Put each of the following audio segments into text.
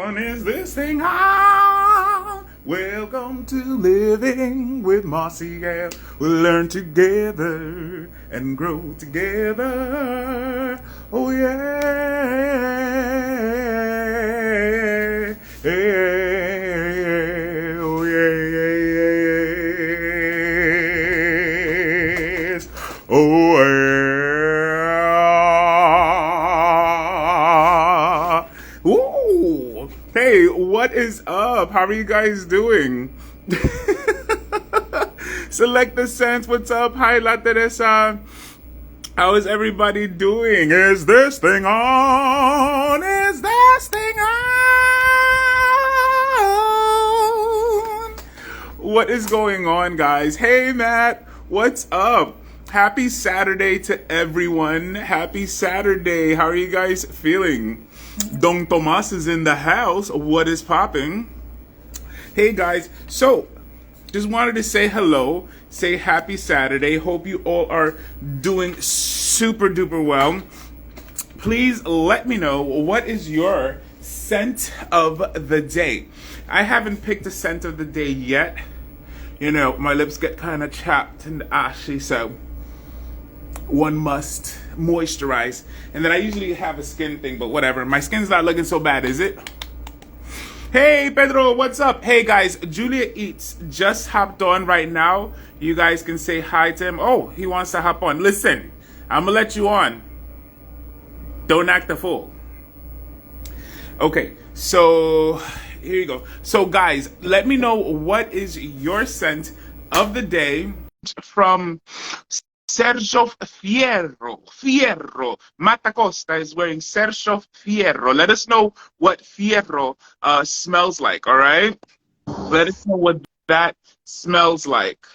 Is this thing on? Welcome to Living with Marcial. We'll learn together and grow together. Oh yeah. Oh yes. Oh yeah. Ooh. Hey, what is up? How are you guys doing? Select the sense. What's up? Hi, La Teresa. How is everybody doing? Is this thing on? Is this thing on? What is going on, guys? Hey, Matt. What's up? Happy Saturday to everyone. Happy Saturday. How are you guys feeling? Don Tomas is in the house. What is popping? Hey, guys. So, just wanted to say hello, say happy Saturday. Hope you all are doing super duper well. Please let me know, what is your scent of the day? I haven't picked a scent of the day yet. You know, my lips get kind of chapped and ashy, so one must moisturize. And then I usually have a skin thing, but whatever. My skin's not looking so bad, is it? Hey, Pedro, what's up? Hey, guys, Julia Eats just hopped on right now. You guys can say hi to him. Oh, he wants to hop on. Listen, I'm going to let you on. Don't act a fool. Okay, so here you go. So, guys, let me know what is your scent of the day from Sergio Fierro. Mata Costa is wearing Sergio Fierro. Let us know what Fierro smells like, all right? Let us know what that smells like.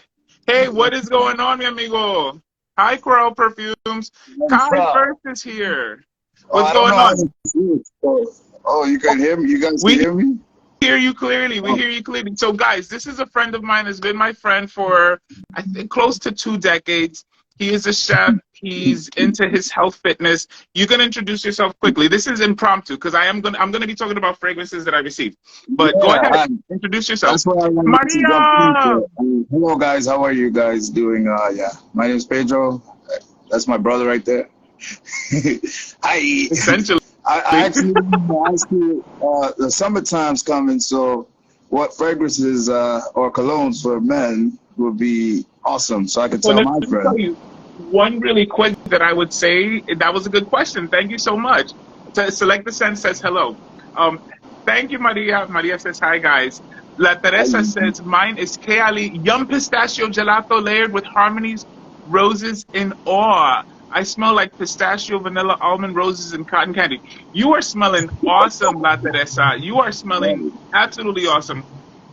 Hey, what is going on, mi amigo? Hi, Coral Perfumes. Kai First is here. What's going on? Oh, you can hear me? You guys can hear me? Hear you clearly. We hear you clearly. So, guys, this is a friend of mine. Has been my friend for, I think, close to 2 decades. He is a chef. He's into his health fitness. You can introduce yourself quickly. This is impromptu because I'm gonna be talking about fragrances that I received. But go ahead, introduce yourself. That's what I wanted to jump into. Hello, guys. How are you guys doing? Yeah, my name is Pedro. That's my brother right there. Hi. Essentially, I actually want to ask you. The summertime's coming, so what fragrances or colognes for men would be awesome, so I could tell my friend. Tell you one really quick that I would say, that was a good question. Thank you so much. Select the Scent says hello. Thank you, Maria. Maria says hi, guys. La Teresa says mine is Keali Yum Pistachio Gelato layered with harmonies, roses in awe. I smell like pistachio, vanilla, almond, roses, and cotton candy. You are smelling awesome, La Teresa. You are smelling absolutely awesome.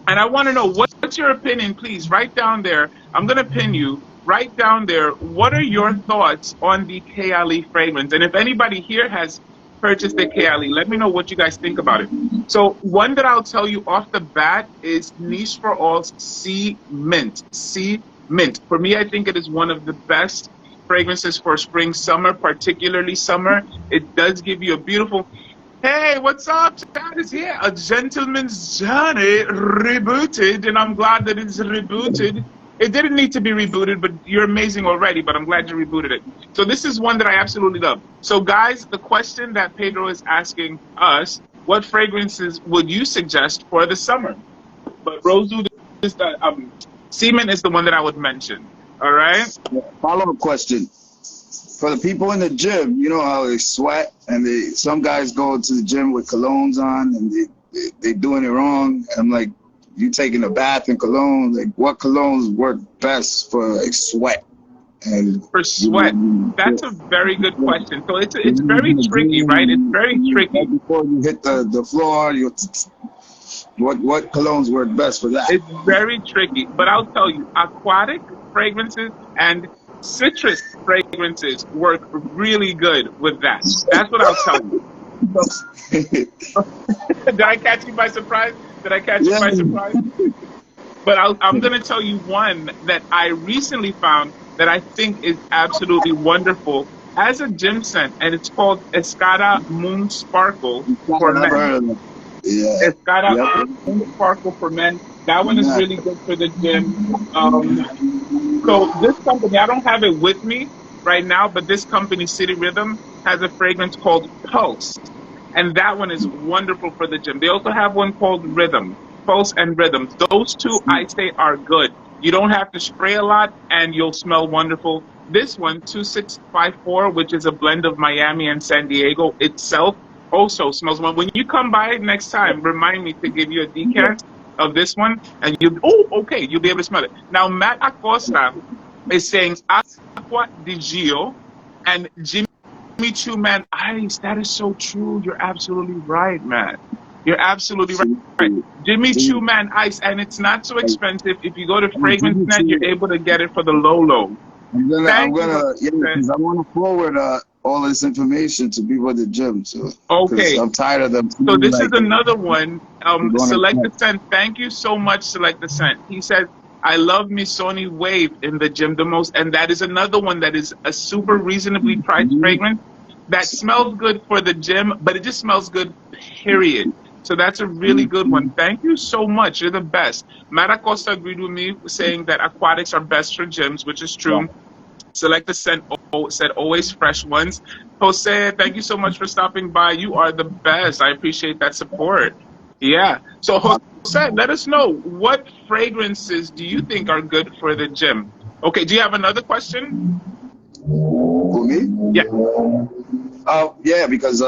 And I want to know, what's your opinion, please? Write down there. I'm going to pin you. Write down there, what are your thoughts on the Keali fragrance? And if anybody here has purchased the Keali, let me know what you guys think about it. So one that I'll tell you off the bat is Niche for All's Sea Mint. Sea Mint. For me, I think it is one of the best fragrances for spring, summer, particularly summer. It does give you a beautiful... Hey, what's up? Chad is here. A Gentleman's Journey rebooted, and I'm glad that it's rebooted. It didn't need to be rebooted, but you're amazing already, but I'm glad you rebooted it. So this is one that I absolutely love. So guys, the question that Pedro is asking us, what fragrances would you suggest for the summer? But Rosewood is the, Seaman is the one that I would mention. All right? Follow-up question. For the people in the gym, you know how they sweat, and some guys go to the gym with colognes on, and they doing it wrong. I'm like, you taking a bath in cologne, like what colognes work best for like sweat? And for sweat, that's a very good question. So it's very tricky, right? It's very tricky. Before you hit the floor, what colognes work best for that? It's very tricky, but I'll tell you, aquatic fragrances and citrus fragrances work really good with that. That's what I'll tell you. Did I catch you by surprise? Did I catch you by surprise? But I'm going to tell you one that I recently found that I think is absolutely wonderful as a gym scent, and it's called Escada Moon Sparkle for men. Yeah. Escara Yep. Sparkle for Men. That one is Yeah. really good for the gym. So this company, I don't have it with me right now, but this company, City Rhythm, has a fragrance called Pulse. And that one is wonderful for the gym. They also have one called Rhythm, Pulse and Rhythm. Those two, I say, are good. You don't have to spray a lot, and you'll smell wonderful. This one, 2654, which is a blend of Miami and San Diego itself, also smells well. When you come by next time, remind me to give you a decant of this one, and okay, you'll be able to smell it. Now, Matt Acosta is saying Aqua di Gio and Jimmy Choo Man Ice. That is so true. You're absolutely right, man. You're absolutely right. Jimmy Choo Man Ice, and it's not so expensive. If you go to FragranceNet, you're able to get it for the low. I'm gonna, yeah, because I want to forward all this information to people at the gym. So, okay, I'm tired of them. So this is another one. Select the Scent. Thank you so much, Select the Scent. He says, I love Missoni Wave in the gym the most. And that is another one that is a super reasonably priced fragrance that smells good for the gym, but it just smells good, period. So that's a really good one. Thank you so much. You're the best. Matt Acosta agreed with me saying that aquatics are best for gyms, which is true. Select the Scent said always fresh ones. Jose, thank you so much for stopping by. You are the best. I appreciate that support. Yeah. So Jose, let us know, what fragrances do you think are good for the gym? Okay, do you have another question? For me? Yeah. Yeah, because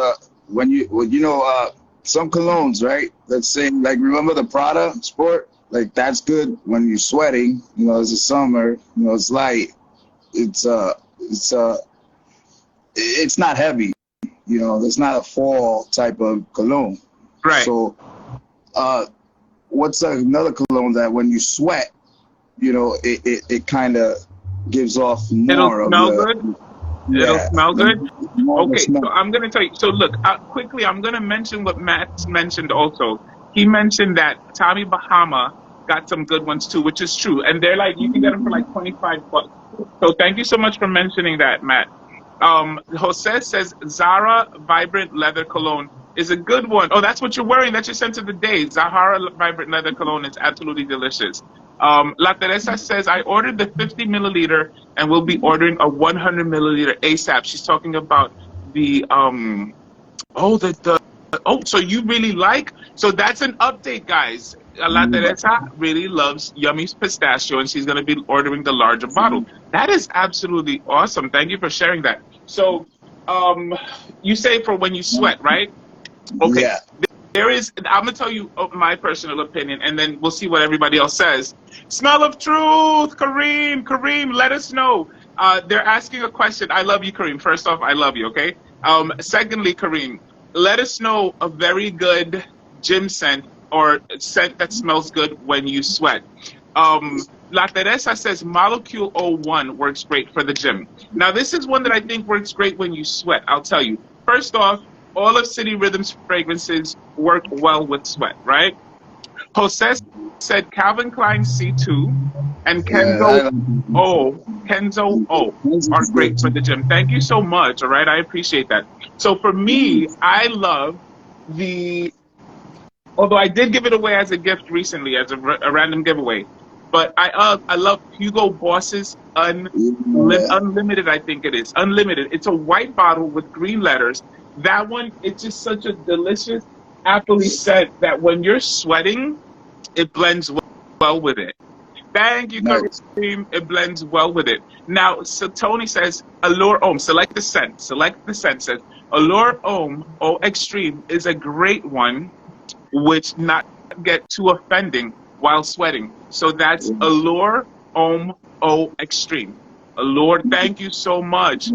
when you know some colognes, right? Let's say, like, remember the Prada Sport? Like, that's good when you're sweating. You know, it's the summer. You know, it's light. It's not heavy, you know. It's not a fall type of cologne. Right. So, what's another cologne that when you sweat, you know, it kind of gives off more It'll of smell your, good. Yeah, It'll smell good. Okay, smell. so I'm gonna tell you. So look, quickly, I'm gonna mention what Matt mentioned also. He mentioned that Tommy Bahama got some good ones too, which is true, and they're like, you can get them for like $25. So thank you so much for mentioning that, Matt. Jose says Zara Vibrant Leather Cologne is a good one. Oh, that's what you're wearing. That's your scent of the day. Zahara Vibrant Leather Cologne is absolutely delicious. La Teresa says, I ordered the 50 milliliter and we'll be ordering a 100 milliliter ASAP. She's talking about the, so you really like, so that's an update, guys. La Teresa really loves Yummy's pistachio, and she's going to be ordering the larger bottle. That is absolutely awesome. Thank you for sharing that. So, you say for when you sweat, right? Okay. Yeah. There is, I'm going to tell you my personal opinion, and then we'll see what everybody else says. Smell of truth, Kareem, let us know. They're asking a question. I love you, Kareem. First off, I love you, okay? Secondly, Kareem, let us know a very good gym scent or scent that smells good when you sweat. La Teresa says Molecule 01 works great for the gym. Now, this is one that I think works great when you sweat. I'll tell you. First off, all of City Rhythm's fragrances work well with sweat, right? Jose said Calvin Klein C2 and Kenzo O are great for the gym. Thank you so much, all right? I appreciate that. So for me, I love although I did give it away as a gift recently, as a random giveaway, but I love Hugo Boss's Unlimited, I think it is. Unlimited. It's a white bottle with green letters. That one, it's just such a delicious appley scent that when you're sweating, it blends well with it. Thank you, Kareem. It blends well with it. Now, so Tony says, Allure Homme, select the scent. Select the scent says, Allure Homme O Extreme is a great one, which not get too offending while sweating. So that's Allure Homme O Extreme. Allure, thank you so much.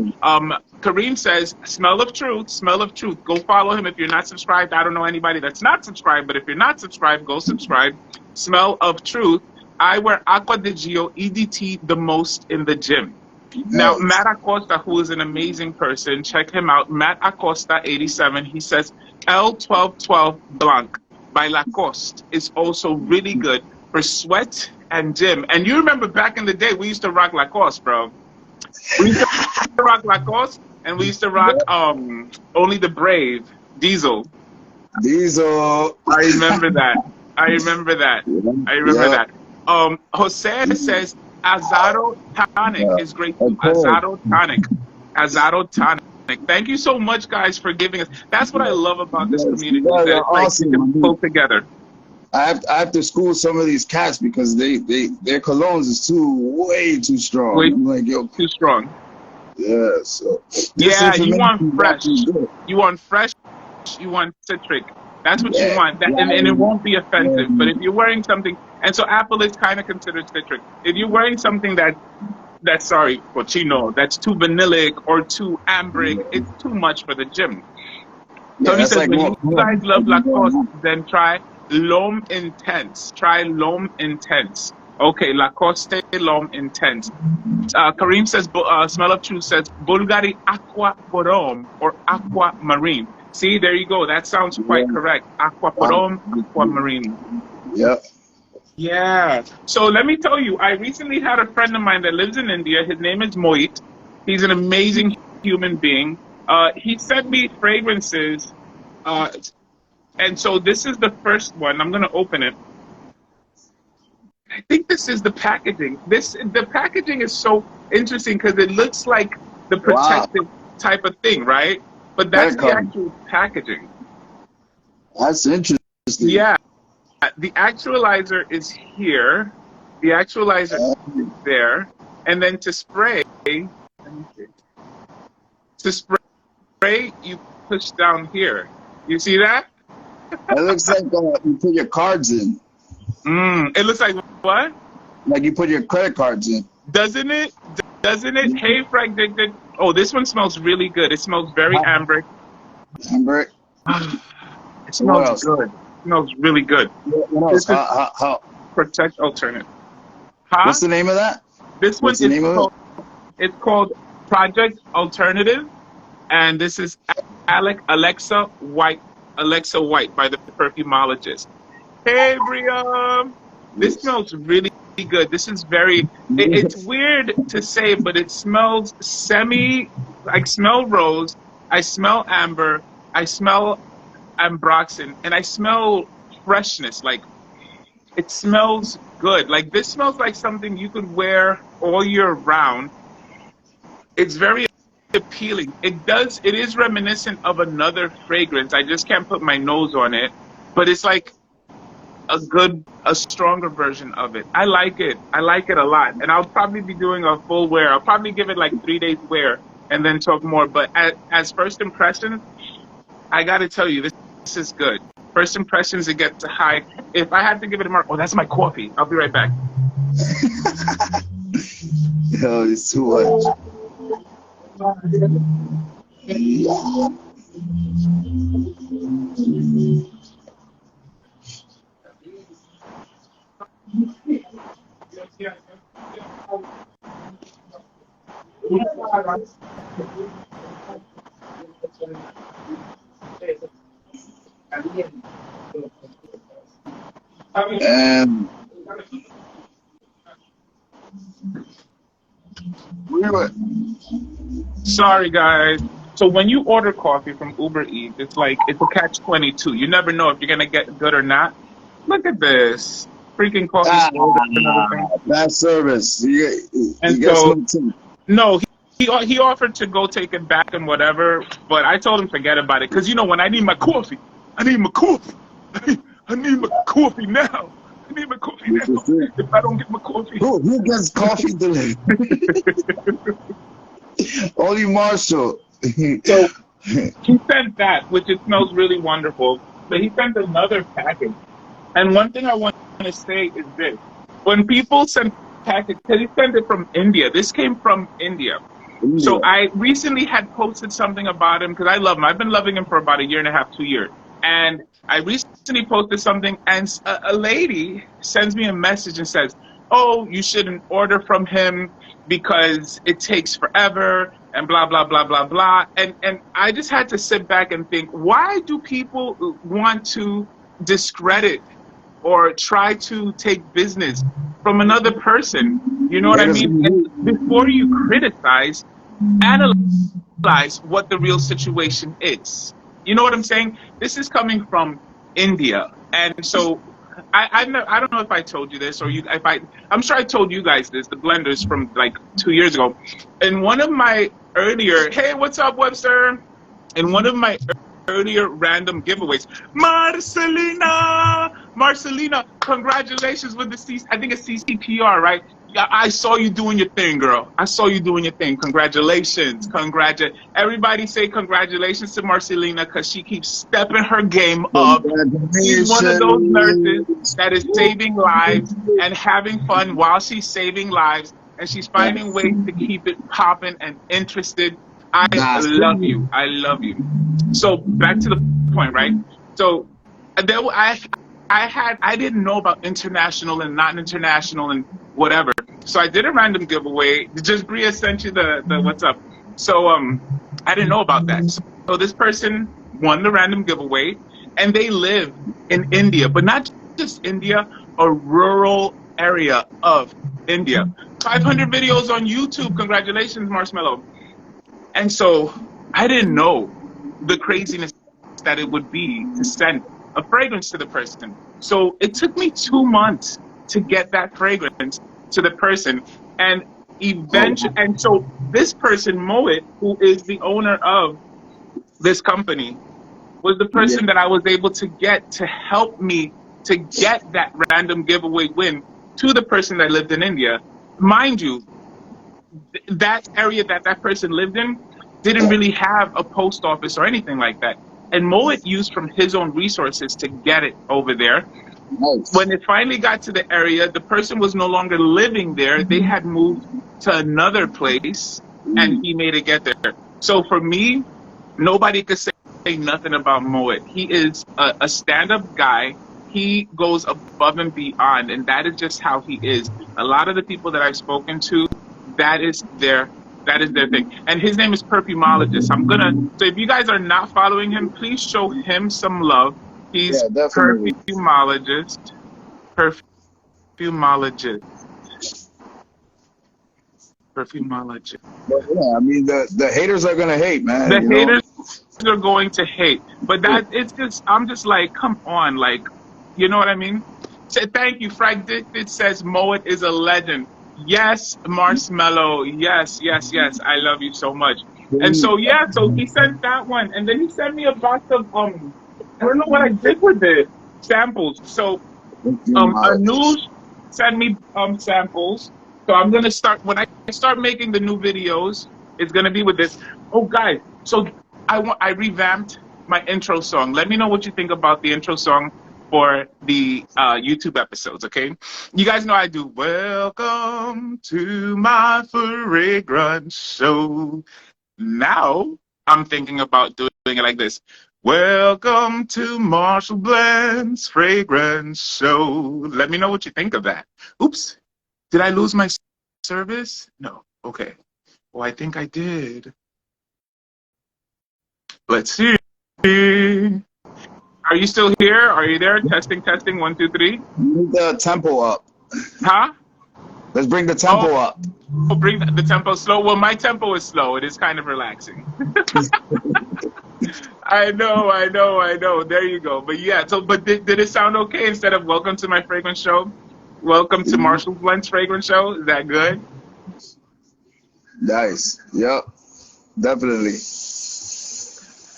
Kareem says, Smell of Truth. Go follow him if you're not subscribed. I don't know anybody that's not subscribed, but if you're not subscribed, go subscribe. Smell of Truth. I wear Aqua di Gio EDT the most in the gym. Now, Matt Acosta, who is an amazing person, check him out. Matt Acosta, 87. He says L1212 Blanc by Lacoste is also really good for sweat and gym. And you remember back in the day, we used to rock Lacoste, bro. We used to rock Lacoste, and we used to rock Only the Brave, Diesel. Diesel. I remember that. I remember that. I remember Yeah. that. Jose says Azaro Tonic is great too. Okay. Azaro Tonic. Azaro Tonic. Thank you so much, guys, for giving us. That's what I love about this community. Yeah, That they're it's like awesome. we can pull together. I have to school some of these cats because their colognes is way too strong. Way I'm like, yo, too strong. yeah. So Yeah, you want fresh. You want fresh. You want citric. That's what you want. And it won't be offensive. But if you're wearing something, and so apple is kind of considered citric. If you're wearing something that's sorry, cochino, that's too vanillic or too ambric, it's too much for the gym. Tony says, when you guys love Lacoste, then try L'Homme Intense. Try L'Homme Intense. Okay, Lacoste L'Homme Intense. Kareem says, Smell of Truth says, Bulgari Aqua Porom or Aqua Marine. See, there you go. That sounds quite correct. Aqua Porom, Aqua Marine. Yep. Yeah. So let me tell you, I recently had a friend of mine that lives in India. His name is Mohit. He's an amazing human being. He sent me fragrances. And so this is the first one. I'm going to open it. I think this is the packaging. The packaging is so interesting because it looks like the protective type of thing, right? But that's the actual packaging. That's interesting. Yeah. The actualizer is here. The actualizer is there. And then to spray, you push down here. You see that? It looks like you put your cards in. It looks like what? Like you put your credit cards in. Doesn't it? Doesn't it? Hey, Frank. Oh, this one smells really good. It smells very amber. Amber. It smells good. It smells really good. What else? How? Protect Alternate. Huh? What's the name of that? This one it's called Project Alternative, and this is Alexa White by the perfumologist. Hey, Briam. This smells really good. This is it's weird to say, but it smells I smell rose, I smell amber, I smell ambroxan, and I smell freshness. Like, it smells good. Like, this smells like something you could wear all year round. It's very appealing. It is reminiscent of another fragrance. I just can't put my nose on it, but it's like a stronger version of it. I like it. I like it a lot. And I'll probably be doing a full wear. I'll probably give it like 3 days wear and then talk more. But as first impressions, I got to tell you, this is good. First impressions, it gets high. If I had to give it a mark, that's my coffee. I'll be right back. Yo, it's too much. And sorry, guys. So when you order coffee from Uber Eats, it's a catch-22. You never know if you're gonna get good or not. Look at this freaking coffee. Bad service. No, he offered to go take it back and whatever, but I told him forget about it because when I need my coffee, I need my coffee. I need my coffee now. I need my coffee now. If I don't get my coffee, who gets coffee delivered? Only Marcial. So he sent that, which it smells really wonderful. But he sent another package. And one thing I want to say is this: when people send package, because he sent it from India. This came from India. So I recently had posted something about him because I love him. I've been loving him for about 1.5 years, 2 years. And I recently posted something, and a lady sends me a message and says, "Oh, you shouldn't order from him because it takes forever," and blah, blah, blah, blah, blah. And I just had to sit back and think, why do people want to discredit or try to take business from another person? You know what I mean? And before you criticize, analyze what the real situation is. You know what I'm saying? This is coming from India, and so I don't know if I told you this, or I'm sure I told you guys this. The blenders from like 2 years ago, in one of my earlier, hey, what's up, Webster? In one of my earlier random giveaways, Marcelina, congratulations with the I think it's CCPR, right? Yeah, I saw you doing your thing, girl. I saw you doing your thing. Congratulations. Everybody say congratulations to Marcelina, because she keeps stepping her game up. She's one of those nurses that is saving lives and having fun while she's saving lives, and she's finding ways to keep it popping and interested. I love you. I love you. So back to the point, right? So there, I didn't know about international and not international and whatever. So I did a random giveaway. Just Bria sent you the what's up. So I didn't know about that. So this person won the random giveaway, and they live in India, but not just India, a rural area of India. 500 videos on YouTube. Congratulations, Marshmallow. And so I didn't know the craziness that it would be to send a fragrance to the person. So it took me 2 months to get that fragrance to the person. And eventually, and so this person, Moet, who is the owner of this company, was the person that I was able to get to help me to get that random giveaway win to the person that lived in India. Mind you, that area that person lived in didn't really have a post office or anything like that. And Moet used from his own resources to get it over there. Nice. When it finally got to the area, the person was no longer living there. They had moved to another place, and he made it get there. So for me, nobody could say nothing about Moet. He is a stand-up guy. He goes above and beyond, and that is just how he is. A lot of the people that I've spoken to, that is their thing. And his name is Perfumologist. So if you guys are not following him, please show him some love. He's Perfumologist. Perfumologist. Yeah, I mean, the haters are gonna hate, man. The haters are going to hate. But I'm just like, come on, like, you know what I mean? So, thank you. Fragdicted says Moet is a legend. Yes, Marshmallow. Yes. I love you so much. And so so he sent that one, and then he sent me a box of I don't know what I did with the samples. So Anuj sent me samples. So I'm gonna start when I start making the new videos. It's gonna be with this. Oh, guys. So I revamped my intro song. Let me know what you think about the intro song for the YouTube episodes, okay? You guys know I do welcome to my fragrance show. Now I'm thinking about doing it like this. Welcome to Marshall Blend's fragrance show. Let me know what you think of that. Oops, did I lose my service? No, okay. Well, I think I did. Let's see. Are you still here? Are you there? Testing, 1, 2, 3. Bring the tempo up. Huh? Let's bring the tempo up. Oh, bring the tempo slow. Well, my tempo is slow. It is kind of relaxing. I know. There you go. But yeah, but did it sound okay instead of welcome to my fragrance show? Welcome to Marshall Blend's fragrance show. Is that good? Nice. Yep. Definitely.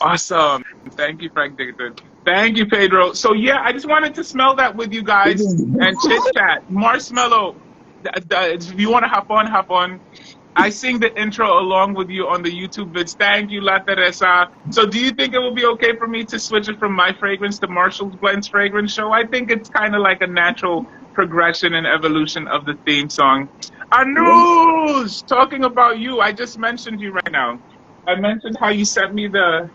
Awesome. Thank you, Frank Dickerton. Thank you, Pedro. So yeah, I just wanted to smell that with you guys and chit chat. Marshmallow, if you want to hop on. I sing the intro along with you on the YouTube vids. Thank you, La Teresa. So do you think it will be okay for me to switch it from my fragrance to Marshall's Blend's fragrance show? I think it's kind of like a natural progression and evolution of the theme song. Anuj, talking about you, I just mentioned you right now. I mentioned how you sent me the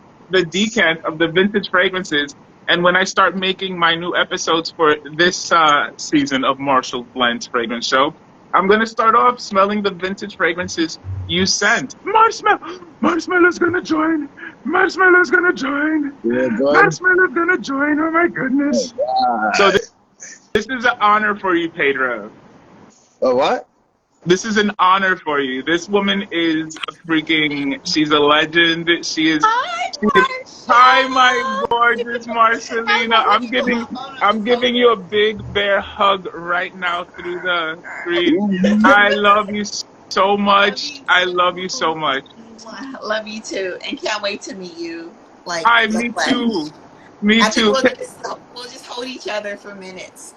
decant of the vintage fragrances, and when I start making my new episodes for this season of Marshall Blend's fragrance show, I'm gonna start off smelling the vintage fragrances you sent. Marshmallow's gonna join. Marshmallow's gonna join. Marshmallow's gonna join. Oh my goodness! So this is an honor for you, Pedro. Oh, what? This is an honor for you. This woman is freaking, she's a legend. She is, Hi, hi, my Marcia. gorgeous Marcelina. I'm giving you a big bear hug right now through the screen. I love you so much. I love you so much. Love you too, and can't wait to meet you. Like Hi, the me flesh. too. Me I think too. we'll just hold each other for minutes.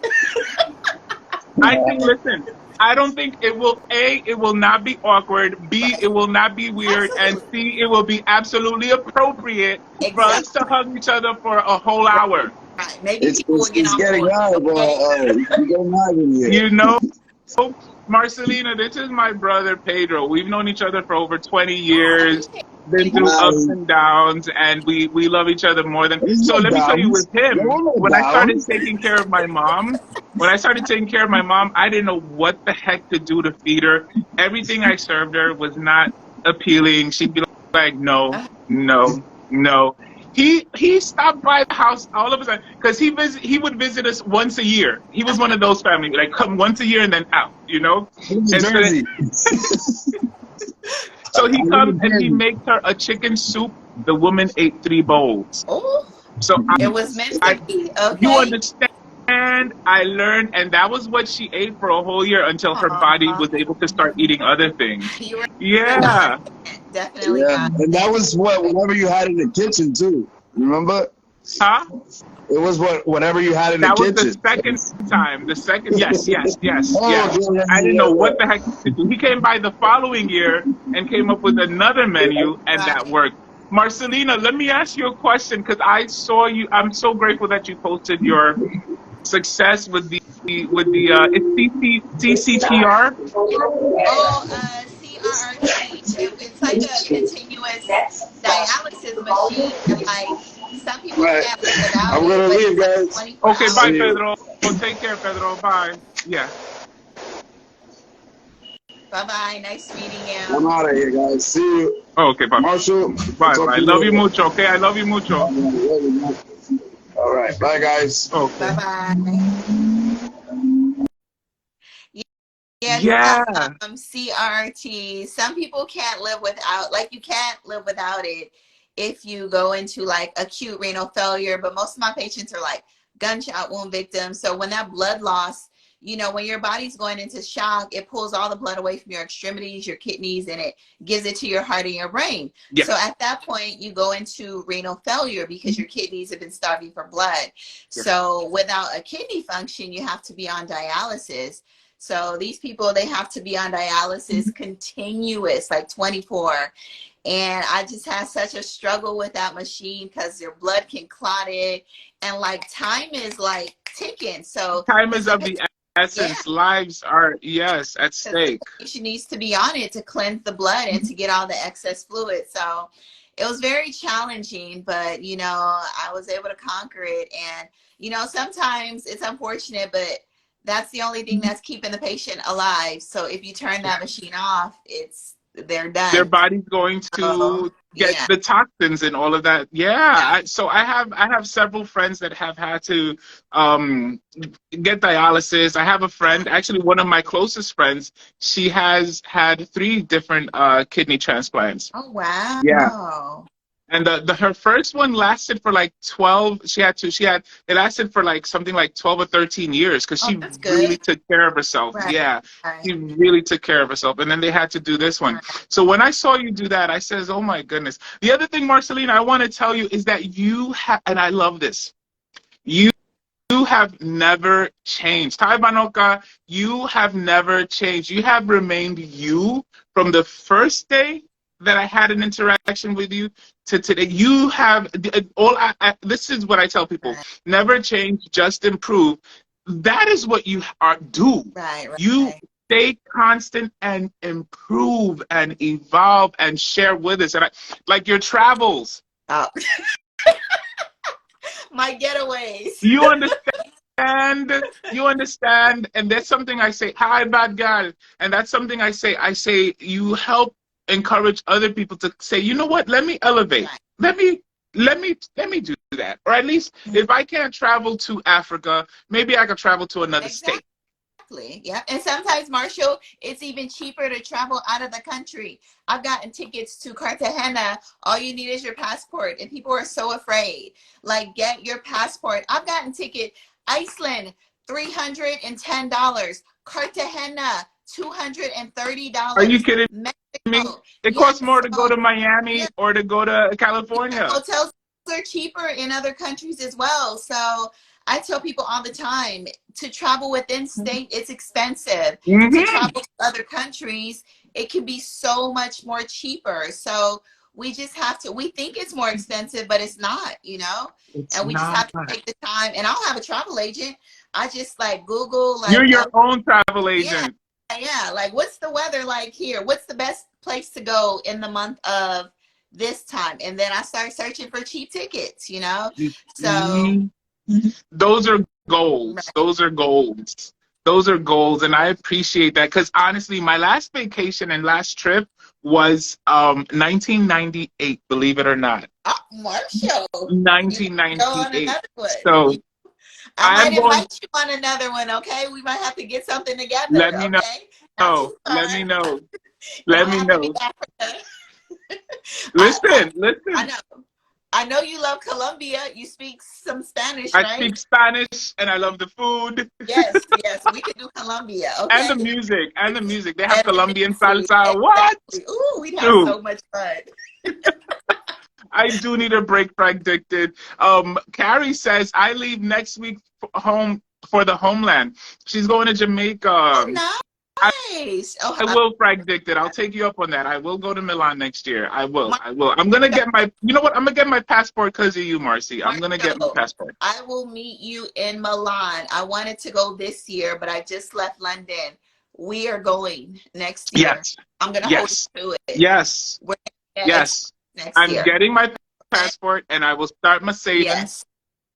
I think, listen, I don't think it will, A, it will not be awkward, B, Right. it will not be weird, and Absolutely. C, it will be absolutely appropriate for us to Exactly. hug each other for a whole hour. Right. Maybe people will get It's on getting board. out, but you get mad in here. You know, Marcelina, this is my brother Pedro. We've known each other for over 20 years, been through ups and downs, and we love each other more than. There's So no let me tell you, with downs. There him, were no when I started downs. taking care of my mom, I didn't know what the heck to do to feed her. Everything I served her was not appealing. She'd be like, no, no, no. He stopped by the house all of a sudden because he would visit us once a year. He was one of those family like come once a year and then out, you know. I'm in And Jersey. so he comes and he makes her a chicken soup. The woman ate 3 bowls. Oh, So it was meant to be. you Okay. understand? I learned, and that was what she ate for a whole year until her body was able to start eating other things. You were Yeah. definitely Yeah, got and that was whatever you had in the kitchen too. Remember? Huh? It was whatever you had in That the was kitchen. the second time. The second, yes. Oh, yeah, I didn't know yeah. what the heck to do. He came by the following year and came up with another menu, and that worked. Marcelina, let me ask you a question because I saw you. I'm so grateful that you posted your success with the it's CCTR. Oh, CRRT. It's like a continuous dialysis machine. And like some people can't live without I'm it, gonna but leave, it's like guys. 24 Okay, hours. bye, Pedro. Take care, Pedro. Bye. Yeah. Bye bye. Nice meeting I'm you. out of here, guys. See you. Okay, bye. Marshall. Bye. Talk Bye. to Love you later. mucho. Okay, I love you mucho. All right, bye, guys. Okay. Bye bye. Yes, Yeah. CRT. Some people can't live without, like you can't live without it if you go into like acute renal failure. But most of my patients are like gunshot wound victims. So when that blood loss, you know, when your body's going into shock, it pulls all the blood away from your extremities, your kidneys, and it gives it to your heart and your brain. Yes. So at that point, you go into renal failure because your kidneys have been starving for blood. Yes. So without a kidney function, you have to be on dialysis. So these people, they have to be on dialysis continuous, like 24. And I just had such a struggle with that machine because your blood can clot it. And like time is like ticking. So time is of the essence. Yeah. Lives are, yes, at stake. The patient needs to be on it to cleanse the blood and to get all the excess fluid. So it was very challenging, but you know, I was able to conquer it. And you know, sometimes it's unfortunate, but that's the only thing that's keeping the patient alive. So if you turn that machine off, they're done. Their body's going to get the toxins and all of that. Yeah. So I have several friends that have had to get dialysis. I have a friend, actually one of my closest friends, she has had 3 different kidney transplants. Oh wow. Yeah. And her first one lasted for like 12. It lasted for like something like 12 or 13 years because she really took care of herself. Right. Yeah. Right. She really took care of herself. And then they had to do this one. Right. So when I saw you do that, I says, oh my goodness. The other thing, Marcelina, I want to tell you is that you have, and I love this, you have never changed. Tai Banoka, you have never changed. You have remained you from the first day that I had an interaction with you to today. You have this is what I tell people: never change, just improve. That is what you do. Right. You stay constant and improve and evolve and share with us. And like your travels. Oh. My getaways. You understand. You understand. And that's something I say. Hi, bad guy. And that's something I say. You help encourage other people to say, you know what, let me elevate. Let me do that. Or at least if I can't travel to Africa, maybe I could travel to another state. Exactly. Yeah. And sometimes, Marshall, it's even cheaper to travel out of the country. I've gotten tickets to Cartagena. All you need is your passport. And people are so afraid. Like, get your passport. I've gotten ticket. Iceland, $310. Cartagena, Are you $230. kidding me? Mexico. It Yes. costs more to go So, to Miami yeah, or to go to yeah, California. hotels are cheaper in other countries as well. So I tell people all the time, to travel within state, it's expensive. To Mm-hmm. travel to other countries, it can be so much more cheaper. So we just have to, we think it's more expensive, but it's not, you know? It's And we just not. have to take the time. And I don't have a travel agent. I just like Google, You're like, your own travel yeah, agent. yeah. Like, what's the weather like here? What's the best place to go in the month of this time? And then I start searching for cheap tickets, you know? So, Mhm. Those are goals. right. Those are goals. Those are goals. And I appreciate that because honestly, my last vacation and last trip was 1998, believe it or not. Oh, Marshall, you gotta go on 1998. another one. So I I might am going, invite you on another one, okay? We might have to get something together, let me okay? Not know. too Let me far. know. It Let don't me have to be know. Africa. I, Listen, I listen. know. I know you love Colombia. You speak some Spanish, I right? speak Spanish and I love the food Yes, yes. We can do Colombia, and okay? the music and the music. They have And the Colombian music, salsa. What? exactly. Ooh, we'd have Dude, so much fun. I do need a break, Predicted. Carrie says I leave next week home for the homeland. She's going to Jamaica. Oh, I, nice. Oh, I will, Predicted. I'll take you up on that. I will go to Milan next year. I will. my, I will. I'm gonna get my. You know what? I'm gonna get my passport because of you, Marcy. I'm gonna get my Marshall, passport. I will meet you in Milan. I wanted to go this year, but I just left London. We are going next year. Yes. I'm gonna hold Yes. you to it. Yes. We're gonna get a Yes. next I'm year. getting my Okay? passport and I will start my savings. Yes.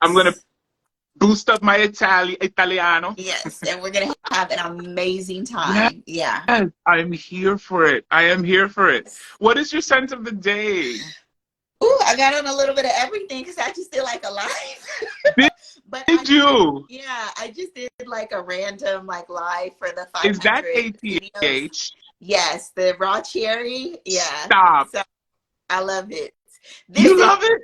I'm gonna boost up my Italiano. Yes. And we're gonna have an amazing Yes, time. Yeah. I'm here for it. I am here for it. What is your sense of the day? Ooh, I got on a little bit of everything because I just feel like alive. Did, But did you? yeah, I just did like a random like live for the Is that 500 videos. ATH? Yes, the raw cherry. Yeah. Stop. So I love it. This You is love it?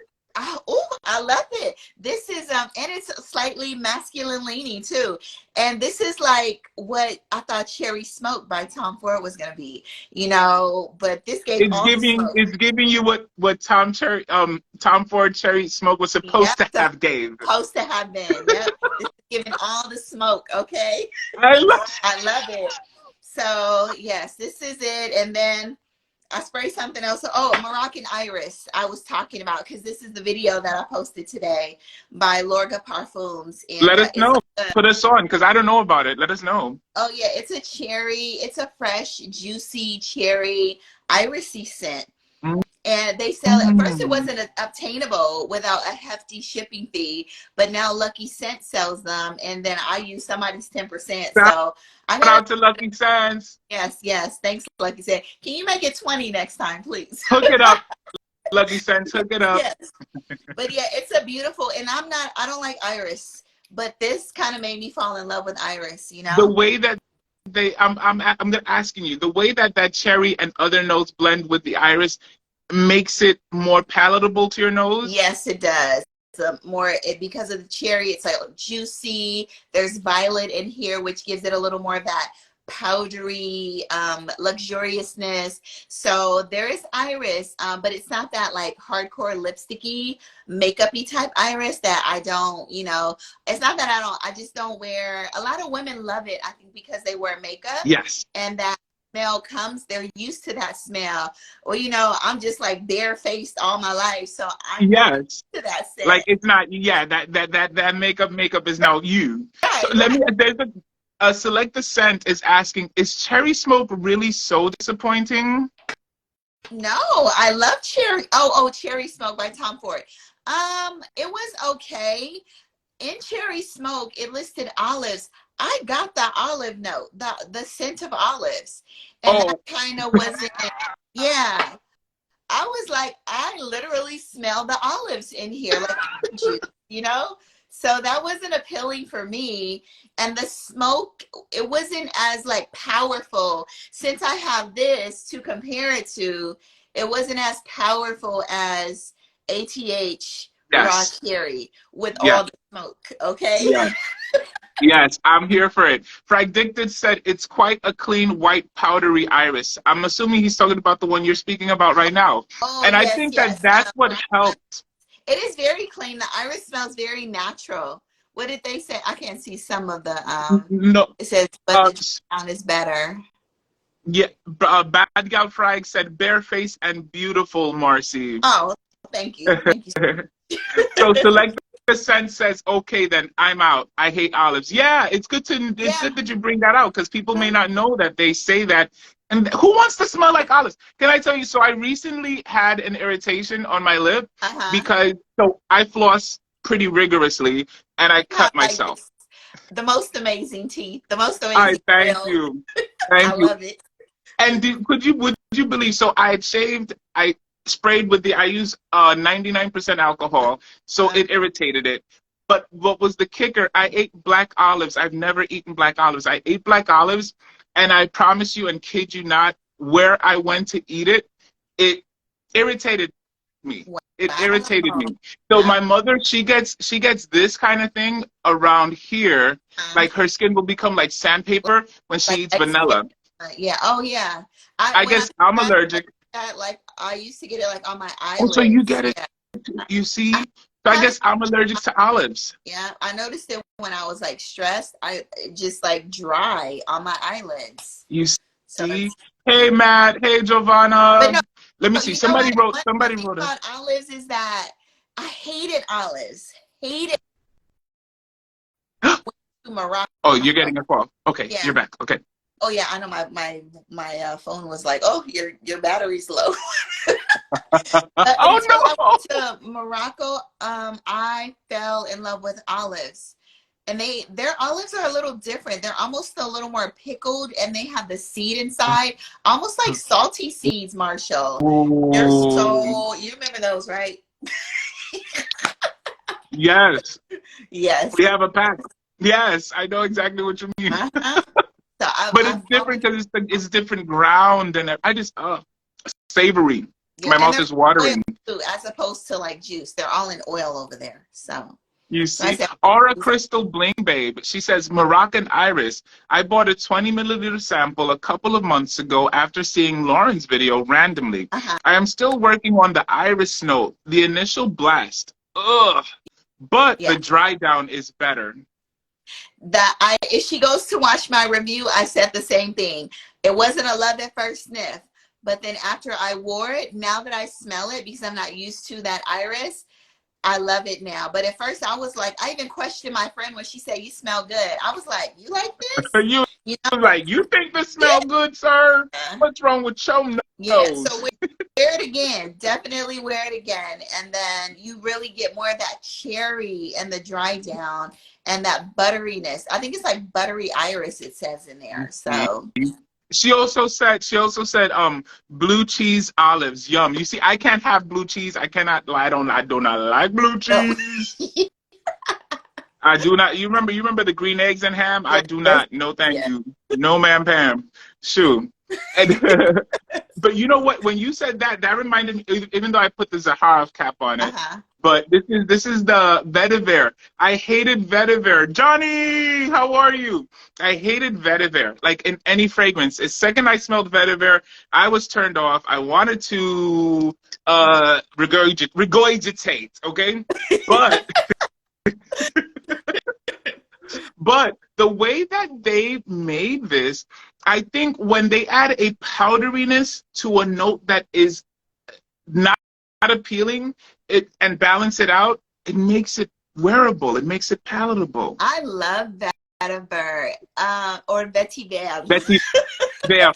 I love it. This is and it's slightly masculine leaning too. And this is like what I thought Cherry Smoke by Tom Ford was gonna be, you know, but this gave all the smoke. It's giving you what Tom Ford Cherry Smoke was supposed Yep, to have gave. supposed to have been. Yep. This is giving all the smoke, okay? I love I love it. So yes, this is it. And then I sprayed something else. Oh, Moroccan Iris I was talking about because this is the video that I posted today by Lorga Parfums. And Let us it's know. like Put us on because I don't know about it. Let us know. oh yeah, it's a cherry. It's a fresh, juicy cherry irisy scent. And they sell it. First, it Mm. wasn't obtainable without a hefty shipping fee, but now Lucky Scent sells them, and then I use somebody's 10%. Shout So I gotta out to Lucky Sands. yes, yes. Thanks, Lucky Scent. Can you make it 20 next time, please? Hook it up, Lucky Sands. Hook it up. Yes. But yeah, it's a beautiful, and I don't like iris, but this kind of made me fall in love with iris, you The know? way that I'm asking you, the way that that cherry and other notes blend with the iris makes it more palatable to your nose. Yes, it does. More because of the cherry, it's like juicy. There's violet in here, which gives it a little more of that powdery luxuriousness. So there is iris, but it's not that like hardcore lipsticky makeupy type iris that I don't, you know, it's not that I just don't wear. A lot of women love it, I think, because they wear makeup Yes. and that smell comes, they're used to that smell. Well, you know, I'm just like barefaced all my life, so I'm not used Yes. to that scent. Like it's not. Yeah. That makeup is now you. So Right, let right. me. There's a select the scent is asking, is cherry smoke really so disappointing? No, I love cherry. Cherry Smoke by Tom Ford. It was okay. In Cherry Smoke, it listed olives. I got the olive note, the scent of olives, and that Oh, kind of wasn't. Yeah, I was like, I literally smell the olives in here, like juice, you know. So that wasn't appealing for me. And the smoke, it wasn't as like powerful. Since I have this to compare it to, it wasn't as powerful as ATH raw Yes. carry with Yes. all the smoke. Okay. Yes. Yes, I'm here for it. Fragdicted said it's quite a clean white powdery iris. I'm assuming he's talking about the one you're speaking about right now. Oh, And I yes, think that yes. that's what helps. It is very clean. The iris smells very natural. What did they say? I can't see some of the No, it says, but the sound is better. yeah, Bad Gal Frag said bare face and beautiful, Marcy. Oh, thank you. Thank you. So Select the Sense says, okay, then I'm out. I hate olives. Yeah, it's good that you bring that out because people may not know that they say that. And who wants to smell like olives? Can I tell you? So I recently had an irritation on my lip because I floss pretty rigorously and I cut myself. The most amazing teeth. The most amazing. Thank you. Thank you. I love it. And would you believe? So I had shaved. I sprayed with I use 99% alcohol, so it irritated it. But what was the kicker? I ate black olives. I've never eaten black olives. I ate black olives, and I promise you, and kid you not, where I went to eat it, it irritated me. Wow. It irritated me. So my mother, she gets this kind of thing around here. Like her skin will become like sandpaper when she eats vanilla. Yeah. Oh yeah. I guess I'm allergic. That, like I used to get it like on my eyelids. Oh, so you get it? Yeah. You see? So I guess I'm allergic to olives. Yeah, I noticed it when I was like stressed. I just like dry on my eyelids. You see? Hey Matt. Hey Giovanna. No, let me see. Somebody wrote. Somebody wrote about olives is that I hated olives. Hated. Morocco. Oh, you're getting a call. Okay, you're back. Okay. Oh yeah, I know my phone was like, oh, your battery's low. Oh no! I went to Morocco, I fell in love with olives, and their olives are a little different. They're almost a little more pickled, and they have the seed inside, almost like salty seeds. Marcial, they're so, you remember those, right? Yes. Yes. We have a pack. Yes, I know exactly what you mean. So but it's different because it's different ground, and I just savory. Yeah, my mouth is watering. As opposed to like juice, they're all in oil over there. So you see, Aura Crystal Bling Babe. She says Moroccan Iris. I bought a 20 milliliter sample a couple of months ago after seeing Lauren's video randomly. I am still working on the iris note, the initial blast. Ugh, but the dry down is better. If she goes to watch my review, I said the same thing. It wasn't a love at first sniff, but then after I wore it, now that I smell it, because I'm not used to that iris, I love it now. But at first I was like, I even questioned my friend when she said, you smell good. I was like, you like this? you know? Like, you think this smell good, sir? What's wrong with your nose? Yeah, so wear it again. Definitely wear it again. And then you really get more of that cherry and the dry down and that butteriness. I think it's like buttery iris, it says in there. So she also said blue cheese olives, yum. You see, I can't have blue cheese. I cannot. I do not like blue cheese. I do not. You remember the green eggs and ham? I do not. No, thank you. No, ma'am, Pam. Shoot. And, but you know what? When you said that reminded me. Even though I put the Zaharoff cap on it, but this is the vetiver. I hated vetiver. Johnny, how are you? I hated vetiver. Like in any fragrance. The second I smelled vetiver, I was turned off. I wanted to regurgitate. Okay, but. But the way that they made this, I think when they add a powderiness to a note that is not appealing and balance it out, it makes it wearable. It makes it palatable. I love vetiver or vetiver. Vetiver. I'm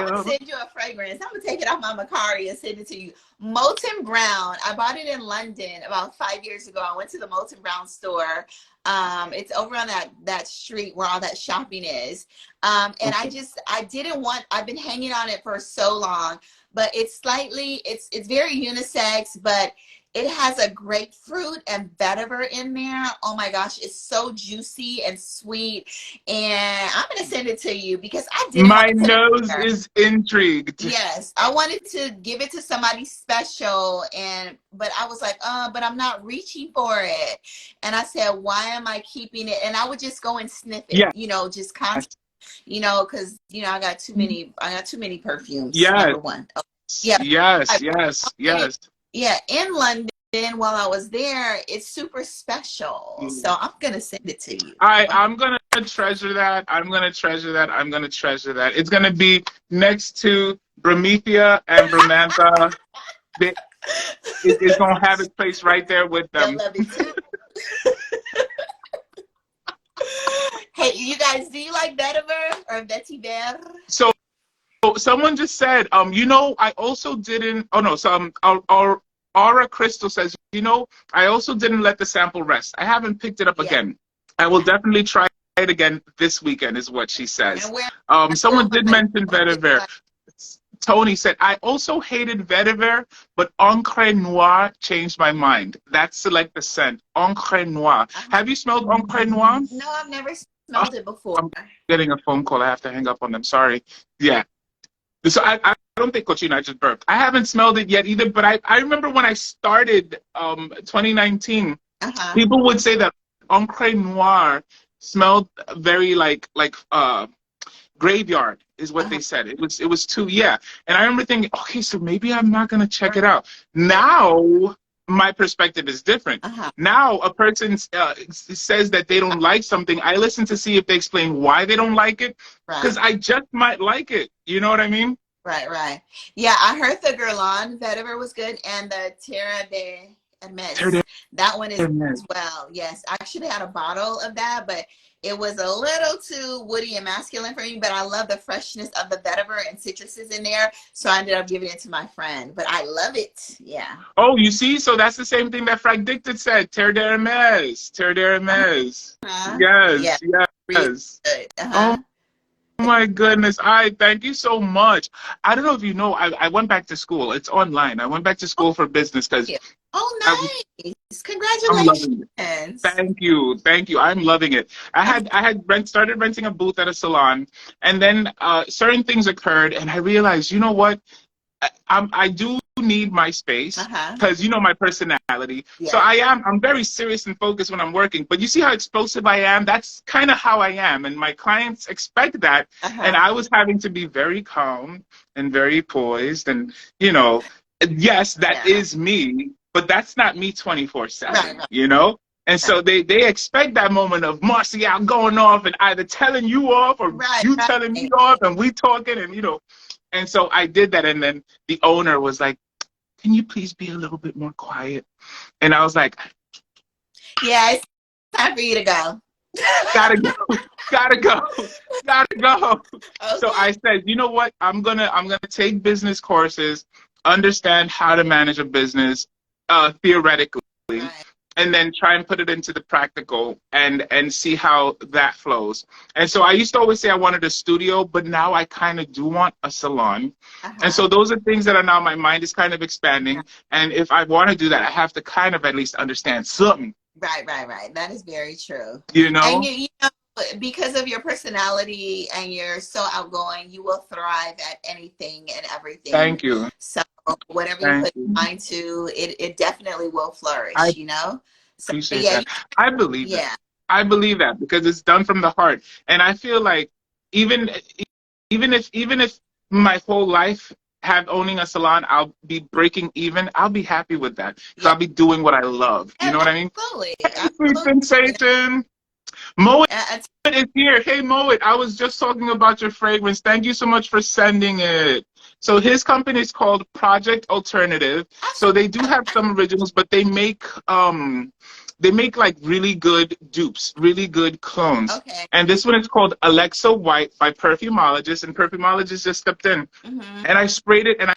gonna send you a fragrance. I'm gonna take it off my Macari and send it to you. Molten Brown. I bought it in London about 5 years ago. I went to the Molten Brown store. It's over on that street where all that shopping is. And I've been hanging on it for so long, but it's very unisex, but It has a grapefruit and vetiver in there. Oh my gosh, it's so juicy and sweet. And I'm gonna send it to you because I didn't My want to put it nose there. is intrigued. Yes, I wanted to give it to somebody special, but I was like, but I'm not reaching for it. And I said, why am I keeping it? And I would just go and sniff it, Yes. you know, just constantly, you know, because you know I got too many perfumes. Yes. Number one. Yeah. Yes. Yes. Yes. Yeah, in London while I was there, it's super special. So I'm gonna send it to you. I'm gonna treasure that. I'm gonna treasure that. I'm gonna treasure that. It's gonna be next to Promethea and Bromantha. It's gonna have its place right there with them. I love it too. Hey, you guys, do you like vetiver or vetiver? So someone just said, you know, I also didn't. Oh no, so Aura Crystal says, you know, I also didn't let the sample rest. I haven't picked it up again. I will definitely try it again this weekend, is what she says. Someone did mention vetiver. Tony said, I also hated vetiver, but Encre Noir changed my mind. That's Select the Scent. Encre Noir. Have you smelled Encre Noir? No, I've never smelled it before. I'm getting a phone call. I have to hang up on them. Sorry. Yeah. So I don't think Cochino, I just burped. I haven't smelled it yet either, but I remember when I started 2019, people would say that Encre Noir smelled very like graveyard is what they said. It was too, yeah. And I remember thinking, okay, so maybe I'm not gonna check it out. Now my perspective is different. Now a person says that they don't like something, I listen to see if they explain why they don't like it, because I just might like it. You know what I mean? Right. Yeah, I heard the Guerlain vetiver was good, and the Terra de Hermes. That one is as well. Yes, I actually had a bottle of that, but it was a little too woody and masculine for me, but I love the freshness of the vetiver and citruses in there, so I ended up giving it to my friend. But I love it. Yeah. Oh, you see? So that's the same thing that Fragdicted said. Terre de Hermes. Terre de Hermes. Yes. Yes. Oh my goodness. Thank you so much. I don't know if you know, I went back to school. It's online. I went back to school for business because nice. Congratulations. Thank you. Thank you. I'm loving it. I had started renting a booth at a salon, and then certain things occurred, and I realized, you know what? I do need my space because you know my personality. So I'm very serious and focused when I'm working. But you see how explosive I am? That's kind of how I am, and my clients expect that. And I was having to be very calm and very poised, and you know, yes, that is me, but that's not me 24/7. You know. And so they expect that moment of Marcial going off and either telling you off or you telling me off, and we talking, and you know. And so I did that, and then the owner was like, can you please be a little bit more quiet? And I was like, yeah, it's time for you to go. Gotta go. So I said, you know what? I'm gonna take business courses, understand how to manage a business theoretically. And then try and put it into the practical and see how that flows. And so I used to always say I wanted a studio, but now I kind of do want a salon. And so those are things that are now, my mind is kind of expanding. And if I want to do that, I have to kind of at least understand something. Right. That is very true. You know? And you know, because of your personality and you're so outgoing, you will thrive at anything and everything. Thank you. So whatever you put your mind to, it definitely will flourish, you know? So, appreciate that. I believe that. I believe that because it's done from the heart. And I feel like even if my whole life have owning a salon, I'll be breaking even, I'll be happy with that. Because I'll be doing what I love. You know what I mean? Absolutely. Sensation. Moet is here. Hey, Moet, I was just talking about your fragrance. Thank you so much for sending it. So his company is called Project Alternative. So they do have some originals, but they make like really good dupes, really good clones. And this one is called Alexa White by Perfumologist, and Perfumologist just stepped in. And I sprayed it, and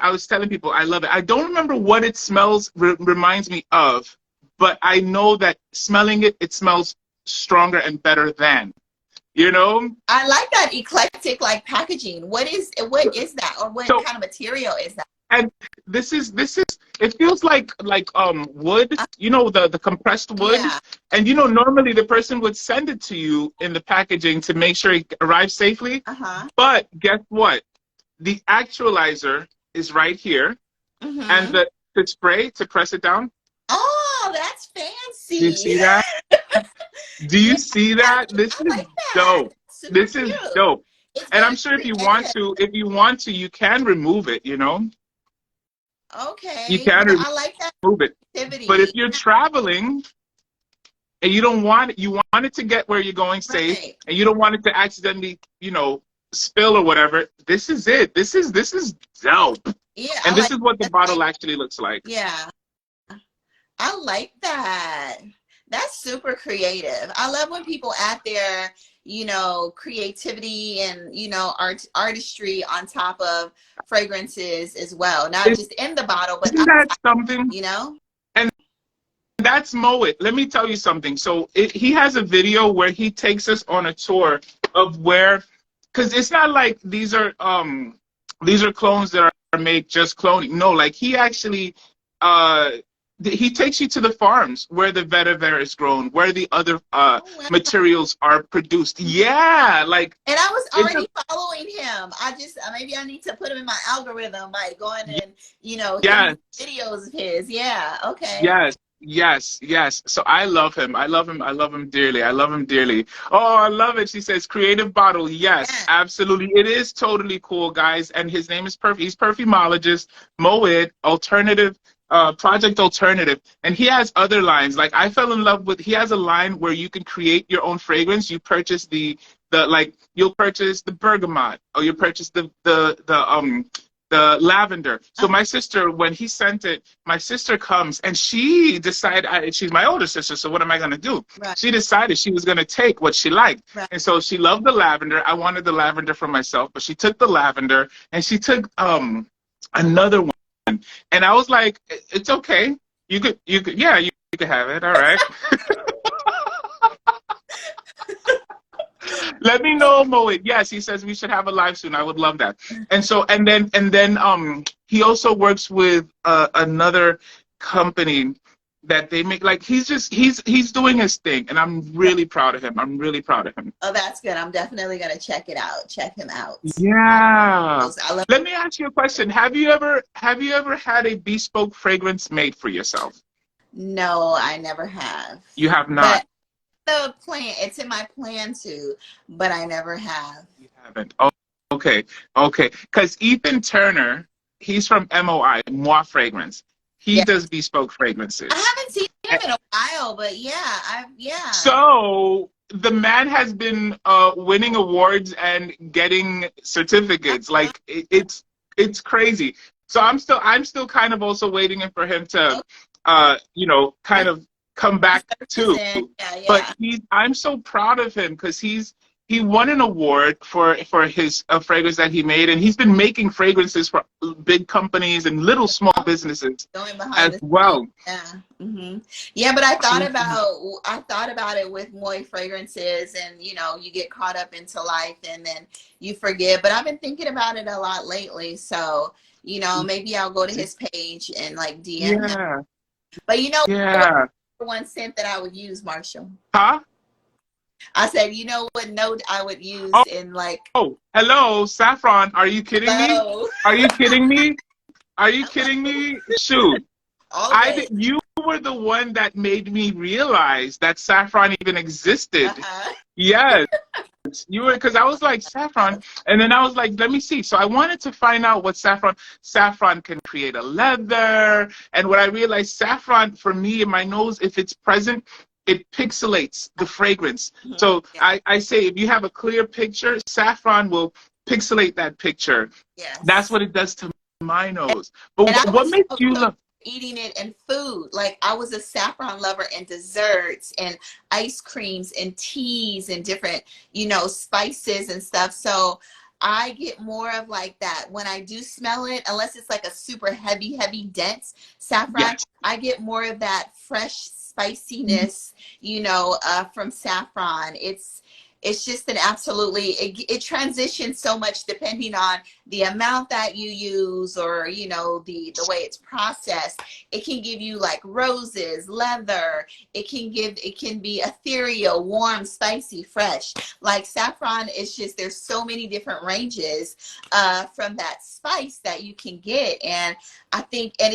I was telling people I love it. I don't remember what it smells, reminds me of, but I know that smelling it, it smells stronger and better than, you know. I like that eclectic like packaging. What is that, or what kind of material is that? And this is it feels like wood, you know, the compressed wood. Yeah. And you know, normally the person would send it to you in the packaging to make sure it arrives safely. But guess what? The actualizer is right here, and the spray to press it down. Oh, that's Do you fancy. see that? Do you Yeah, see that? This I is like that. dope. Super This cute. is dope. It's And I'm very sure creative. if you want to, you can remove it, you know? You Okay, can but I like that remove it. But if activity. you're traveling and you don't want it, you want it to get where you're going safe, Right. and you don't want it to accidentally, you know, spill or whatever, this is it. This is dope. Yeah, And I this like is what the that. bottle actually looks like. Yeah, I like that. That's super creative. I love when people add their, you know, creativity and, you know, artistry on top of fragrances as well. Not just in the bottle, but Isn't that something? you know? And that's Moet. Let me tell you something. So he has a video where he takes us on a tour of where, because it's not like these are clones that are made just cloning. No, like he actually he takes you to the farms where the vetiver is grown, where the other materials are produced. Yeah, like. And I was already following him. I just maybe I need to put him in my algorithm by going and, you know, Yes. videos of his. Yeah. Okay. Yes. Yes. So I love him. I love him dearly. I love him dearly. Oh, I love it. She says creative bottle. Yes, Yeah. absolutely. It is totally cool, guys. And his name is He's perfumologist, Moet, alternative, Project Alternative. And he has other lines. Like I fell in love with, he has a line where you can create your own fragrance. You purchase you'll purchase the bergamot, or you purchase the lavender. So my sister, when he sent it, my sister comes and she decided, she's my older sister, so what am I going to do? Right. She decided she was going to take what she liked. Right. And so she loved the lavender. I wanted the lavender for myself, but she took the lavender and she took another one. And I was like, it's okay. You could have it. All right. Let me know, Moet. Yes, he says we should have a live soon. I would love that. And so, and then he also works with another company that they make, like, he's doing his thing, and I'm really proud of him. I'm really proud of him. Oh, that's good. I'm definitely gonna check it out. Check him out. Yeah. Let me ask you a question. Have you ever had a bespoke fragrance made for yourself? No, I never have. You have not. The plan, it's in my plan to, but I never have. You haven't. Oh, okay. Because Ethan Turner, he's from Moi Fragrance. He does bespoke fragrances. I haven't seen him in a while, but yeah. So the man has been winning awards and getting certificates. Like it's crazy. So I'm still kind of also waiting for him to you know, kind of come back too. Yeah. But I'm so proud of him because he won an award for his fragrance that he made, and he's been making fragrances for big companies and little small businesses as well. Yeah. Yeah, but I thought about it with Moi fragrances, and you know, you get caught up into life and then you forget. But I've been thinking about it a lot lately, so you know, maybe I'll go to his page and like DM him. But you know, one scent that I would use, Marcial. Huh? I said, you know what note I would use in like. Oh, hello, Saffron. Are you kidding me? Are you kidding me? Are you kidding me? Shoot. You were the one that made me realize that saffron even existed. Yes. You were, because I was like, saffron, and then I was like, let me see. So I wanted to find out what saffron can create a leather, and what I realized, saffron for me in my nose, if it's present, it pixelates the fragrance. So I say, if you have a clear picture, saffron will pixelate that picture. Yes. That's what it does to my nose. But what makes you love eating it in food? Like I was a saffron lover in desserts and ice creams and teas and different, you know, spices and stuff. So I get more of like that when I do smell it, unless it's like a super heavy, dense saffron. I get more of that fresh spiciness, you know, from saffron. it's just an absolutely, it transitions so much depending on the amount that you use, or, you know, the way it's processed. It can give you like roses, leather. It can be ethereal, warm, spicy, fresh. Like saffron, it's just, there's so many different ranges from that spice that you can get. And I think, and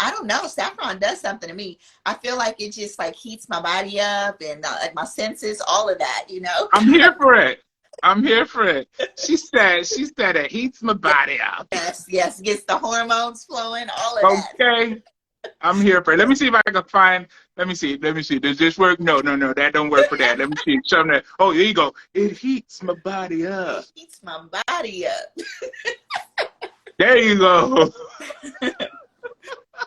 I don't know, saffron does something to me. I feel like it just like heats my body up, and like my senses, all of that, you know. I'm here for it. I'm here for it. She said it heats my body up. Yes, yes, gets the hormones flowing, all of that. Okay. I'm here for it. Let me see if I can find, let me see. Does this work? No, that don't work for that. Let me see. Show that. Oh, there you go. It heats my body up. It heats my body up. There you go.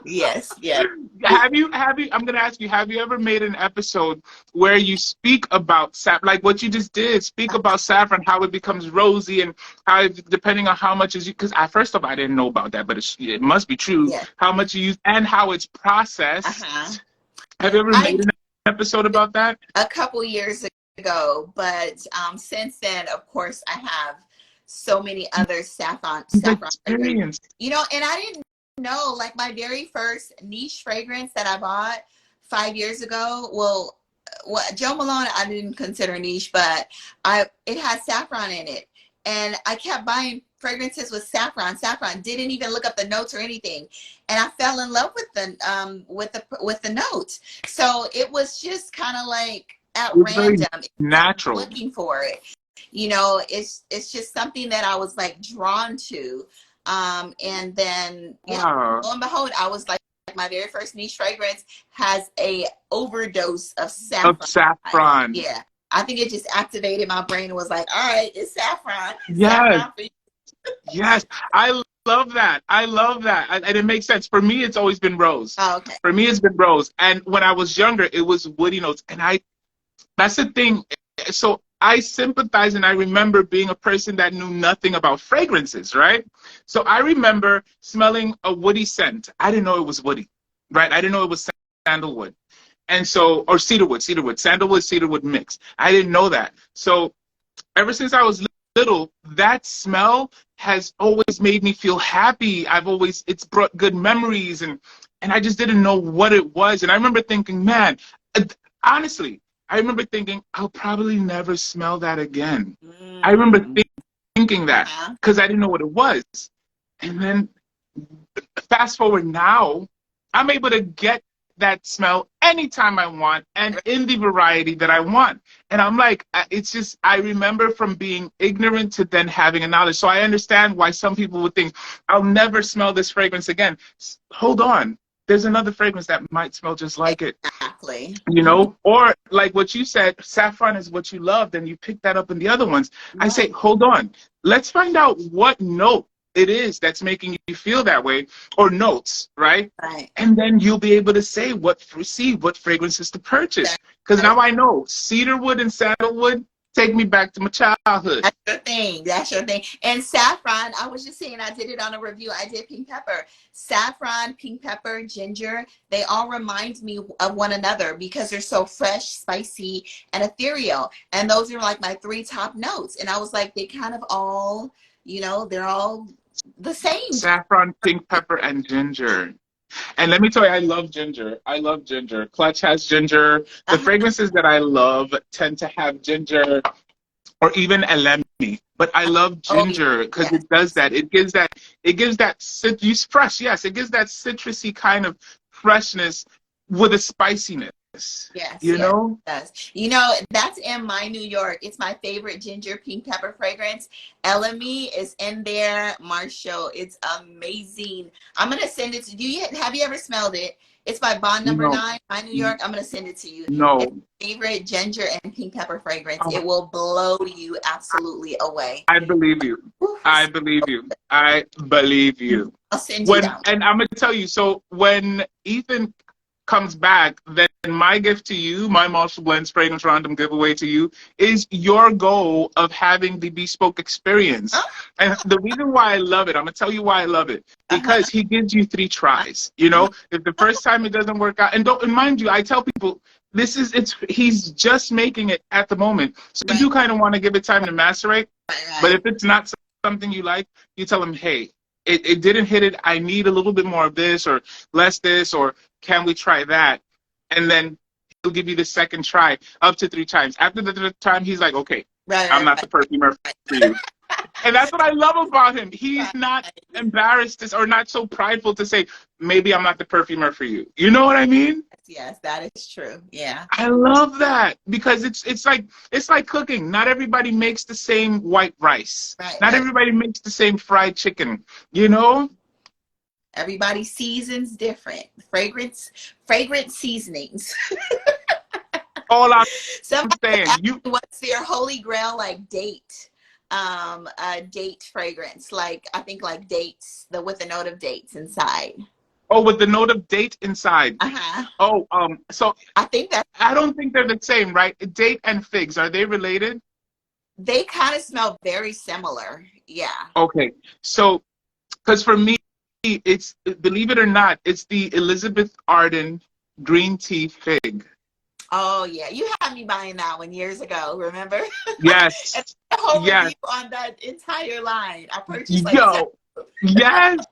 Yes, yes. Have you, I'm going to ask you, have you ever made an episode where you speak about saffron, like what you just did, speak about saffron, how it becomes rosy, and how, depending on how much is, because first of all, I didn't know about that, but it must be true, yeah. How much you use and how it's processed. Have you ever made an episode about that? A couple years ago, but since then, of course, I have so many other saffron experience. You know, and I didn't know, like my very first niche fragrance that I bought 5 years ago, well, Joe Malone I didn't consider niche, but it has saffron in it, and I kept buying fragrances with saffron. Didn't even look up the notes or anything, and I fell in love with the notes. So it was just kind of like at random, natural, looking for it. You know, it's just something that I was like drawn to. And then, yeah, lo and behold, I was like, my very first niche fragrance has a overdose of saffron. Yeah, I think it just activated my brain and was like, all right, it's saffron. Yes, yes, I love that. And it makes sense. For me, it's always been rose. Oh, okay. For me, it's been rose. And when I was younger, it was woody notes. And that's the thing. So I sympathize, and I remember being a person that knew nothing about fragrances, right? So I remember smelling a woody scent. I didn't know it was woody, right? I didn't know it was sandalwood. And so, or cedarwood, sandalwood, cedarwood mix. I didn't know that. So ever since I was little, that smell has always made me feel happy. It's brought good memories, and I just didn't know what it was. And I remember thinking, man, honestly, I remember thinking, I'll probably never smell that again. I remember thinking that because I didn't know what it was. And then fast forward now, I'm able to get that smell anytime I want and in the variety that I want. And I'm like, it's just, I remember from being ignorant to then having a knowledge. So I understand why some people would think, I'll never smell this fragrance again. Hold on. There's another fragrance that might smell just like it. Exactly. You know, or like what you said, saffron is what you loved, and you pick that up in the other ones. Right. I say, hold on, let's find out what note it is that's making you feel that way, or notes, right? Right. And then you'll be able to say what fragrances to purchase. Because now I know cedarwood and sandalwood take me back to my childhood. That's your thing. And saffron, I was just saying, I did it on a review. I did pink pepper. Saffron, pink pepper, ginger, they all remind me of one another because they're so fresh, spicy, and ethereal. And those are like my 3 top notes. And I was like, they kind of all, you know, they're all the same. Saffron, pink pepper, and ginger. And let me tell you, I love ginger. Clutch has ginger. The fragrances that I love tend to have ginger, or even elemi. But I love ginger because it does that. It gives that fresh. Yes, it gives that citrusy kind of freshness with a spiciness. Yes, you know? Yes. You know, that's in my New York. It's my favorite ginger pink pepper fragrance. LME is in there. Marcial, it's amazing. I'm gonna send it to you. Have you ever smelled it? It's by Bond Number 9, my New York. I'm gonna send it to you. No. It's my favorite ginger and pink pepper fragrance. It will blow you absolutely away. I believe you. I believe you. I'll send you that. And I'm gonna tell you. So when Ethan comes back, then my gift to you, my Marcial Blends Fragrance Random giveaway to you, is your goal of having the bespoke experience. And the reason why I love it, I'm going to tell you why I love it, because he gives you 3 tries. You know, if the first time it doesn't work out, and mind you, I tell people, he's just making it at the moment. So Right. you do kind of want to give it time to macerate. Right. But if it's not something you like, you tell him, hey, it didn't hit it. I need a little bit more of this or less this, or can we try that? And then he'll give you the second try up to 3 times. After the 3rd time, he's like, okay, Right. I'm not the perfumer for you. And that's what I love about him. He's not embarrassed or not so prideful to say, maybe I'm not the perfumer for you. You know what I mean? Yes, that is true. Yeah. I love that, because it's like cooking. Not everybody makes the same white rice. Right, Not right. everybody makes the same fried chicken. You know? Everybody seasons different. Fragrant seasonings. All I'm Somebody saying, asked me what's their holy grail, like date fragrance, like I think like dates, with a note of dates inside. Oh, with the note of date inside. Oh, so I think that I don't think they're the same, right? Date and figs, are they related? they kind of smell very similar. Yeah. Okay, so because for me, it's, believe it or not, it's the Elizabeth Arden green tea fig. Oh yeah, you had me buying that one years ago. Remember? Yes. And the whole Yes. review on that entire line. I purchased like Yo. Yes.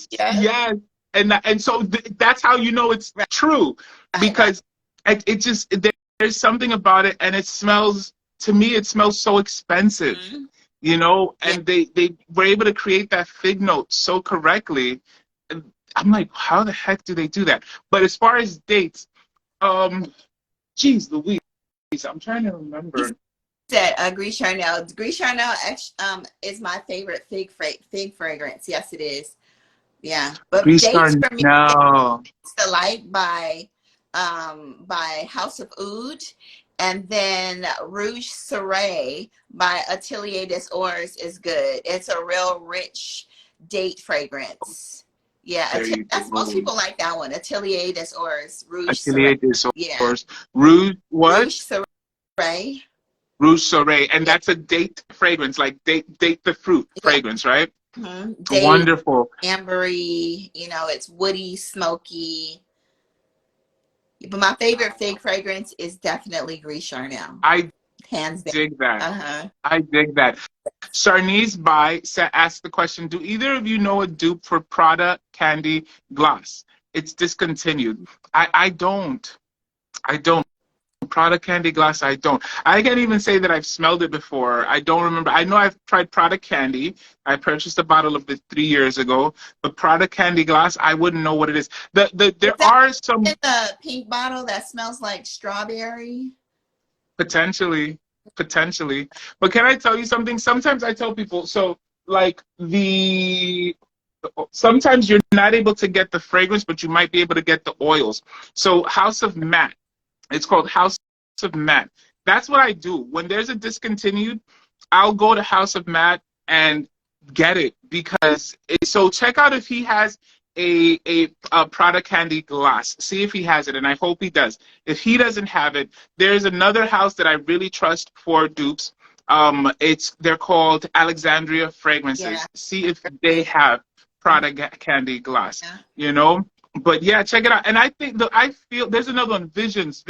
Yes. Yes. And so that's how you know it's true, because it just, there's something about it, and it smells, to me, it smells so expensive, you know, and they were able to create that fig note so correctly. And I'm like, how the heck do they do that? But as far as dates, geez Louise, I'm trying to remember. Said Gris Charnel. Gris Charnel is my favorite fig fragrance. Yes, it is. Yeah, but Gris dates for me, Charnel. it's the Light by House of Oud, and then Rouge Soleil by Atelier des Ors is good. It's a real rich date fragrance. Yeah, that's, most people like that one. Atelier des Ors, Rouge Atelier des Ors. Yeah. Rouge what? Rouge Soleil. Rouge Soleil, and that's a date fragrance, like date the fruit fragrance, right? Date, wonderful. Ambery, you know, it's woody, smoky. But my favorite fig fragrance is definitely Gris Charnel. I hands down. dig that. I dig that. Sarnice asked the question, do either of you know a dupe for Prada Candy Gloss? It's discontinued. I don't. Prada Candy Gloss, I don't. I can't even say that I've smelled it before. I don't remember. I know I've tried Prada Candy. I purchased a bottle of it 3 years ago. But Prada Candy Gloss, I wouldn't know what it is. There are some... In the pink bottle that smells like strawberry? Potentially. But can I tell you something? Sometimes I tell people, so like sometimes you're not able to get the fragrance, but you might be able to get the oils. So House of Matte. It's called House of Matte. That's what I do. When there's a discontinued, I'll go to House of Matte and get it, because so check out if he has a Prada Candy Gloss. See if he has it, and I hope he does. If he doesn't have it, there's another house that I really trust for dupes. They're called Alexandria Fragrances. Yeah. See if they have Prada Candy Gloss. Yeah. You know. But yeah, check it out. And I think I feel there's another one, Visions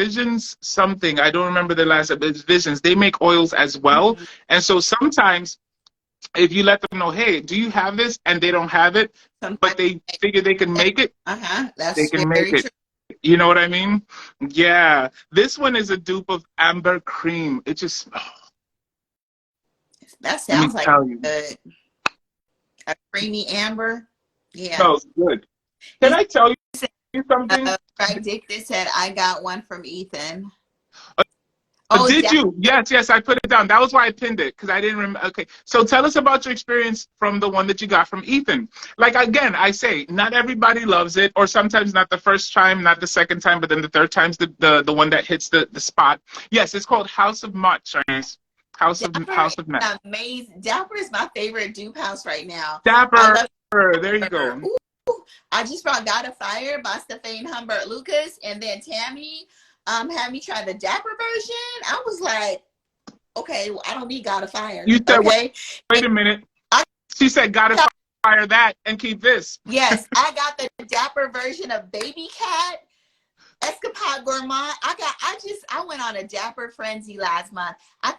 something. I don't remember the last, but it's Visions. They make oils as well. And so sometimes if you let them know, hey, do you have this? And they don't have it, but they figure they can make it. They can make it. True. You know what I mean? Yeah. This one is a dupe of Amber Cream. It just... That sounds like a creamy amber. Yeah. Smells good. Can I tell you something? Frank Dictus said, I got one from Ethan. Did you? Yes, I put it down. That was why I pinned it, because I didn't remember. Okay, so tell us about your experience from the one that you got from Ethan. Like, again, I say, not everybody loves it, or sometimes not the first time, not the second time, but then the third time's the one that hits the spot. Yes, it's called House of Matte, Charnice. House of Matte. Amazing. Dapper is my favorite dupe house right now. Dapper. There you go. Ooh. I just brought God of Fire by Stephane Humbert Lucas, and then Tammy had me try the Dapper version. I was like, okay, well, I don't need God of Fire. You said, okay? wait a minute. She said, God of Fire that and keep this. Yes, I got the Dapper version of Baby Cat. Escapade Gourmand. I went on a Dapper frenzy last month. I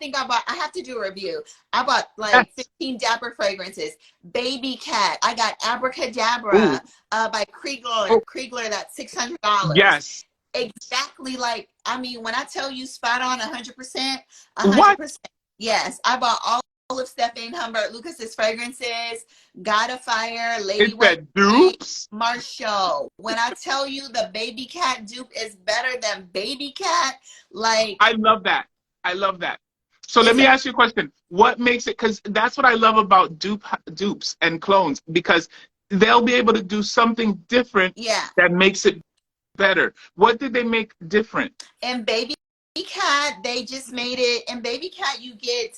have to do a review. I bought like 15 Dapper fragrances. Baby Cat. I got Abracadabra by Kriegler. That's $600. Yes. Exactly. Like, I mean, when I tell you spot on 100%, What? yes. I bought all of Stefan Humbert Lucas's fragrances, God of Fire, Lady It's the dupes. Marcial. When I tell you the Baby Cat dupe is better than Baby Cat, like, I love that. I love that. So let me ask you a question. What makes it, because that's what I love about dupes and clones, because they'll be able to do something different that makes it better. What did they make different? And Baby Cat, they just made it, and Baby Cat, you get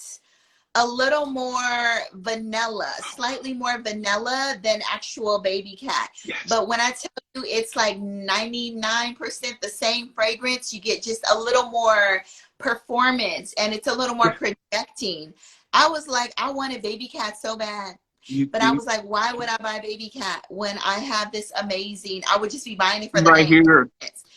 a little more vanilla, slightly more vanilla than actual Baby Cat. Yes. But when I tell you it's like 99% the same fragrance, you get just a little more performance, and it's a little more projecting. I was like, I wanted Baby Cat so bad. But I was like, why would I buy Baby Cat when I have this amazing? I would just be buying it for the name. Here.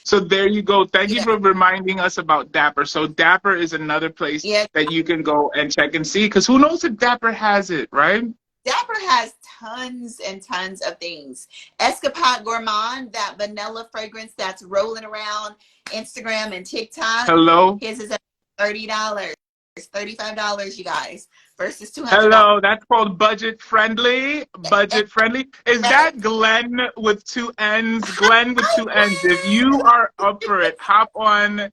So there you go. Thank you for reminding us about Dapper. So Dapper is another place that you can go and check and see, because who knows if Dapper has it, right? Dapper has tons and tons of things. Escapade Gourmand, that vanilla fragrance that's rolling around Instagram and TikTok. Hello. His is at $30, $35, you guys, versus $200. Hello, that's called budget friendly. Budget friendly. Is that Glenn with 2 N's? Glenn with 2 N's. If you are up for it, hop on,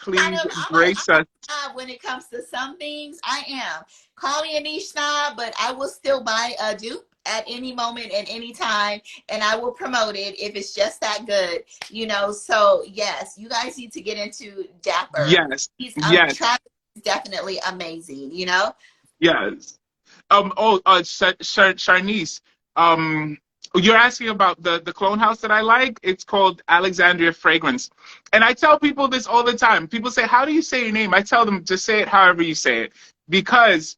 please grace us. When it comes to some things, I am. Call me a niche snob, but I will still buy a dupe at any moment and any time, and I will promote it if it's just that good, you know. So yes, you guys need to get into Dapper. Yes. Travis is definitely amazing, you know. Yes. Sharnice, you're asking about the clone house that I like. It's called Alexandria Fragrance. And I tell people this all the time. People say, how do you say your name? I tell them, just say it however you say it. Because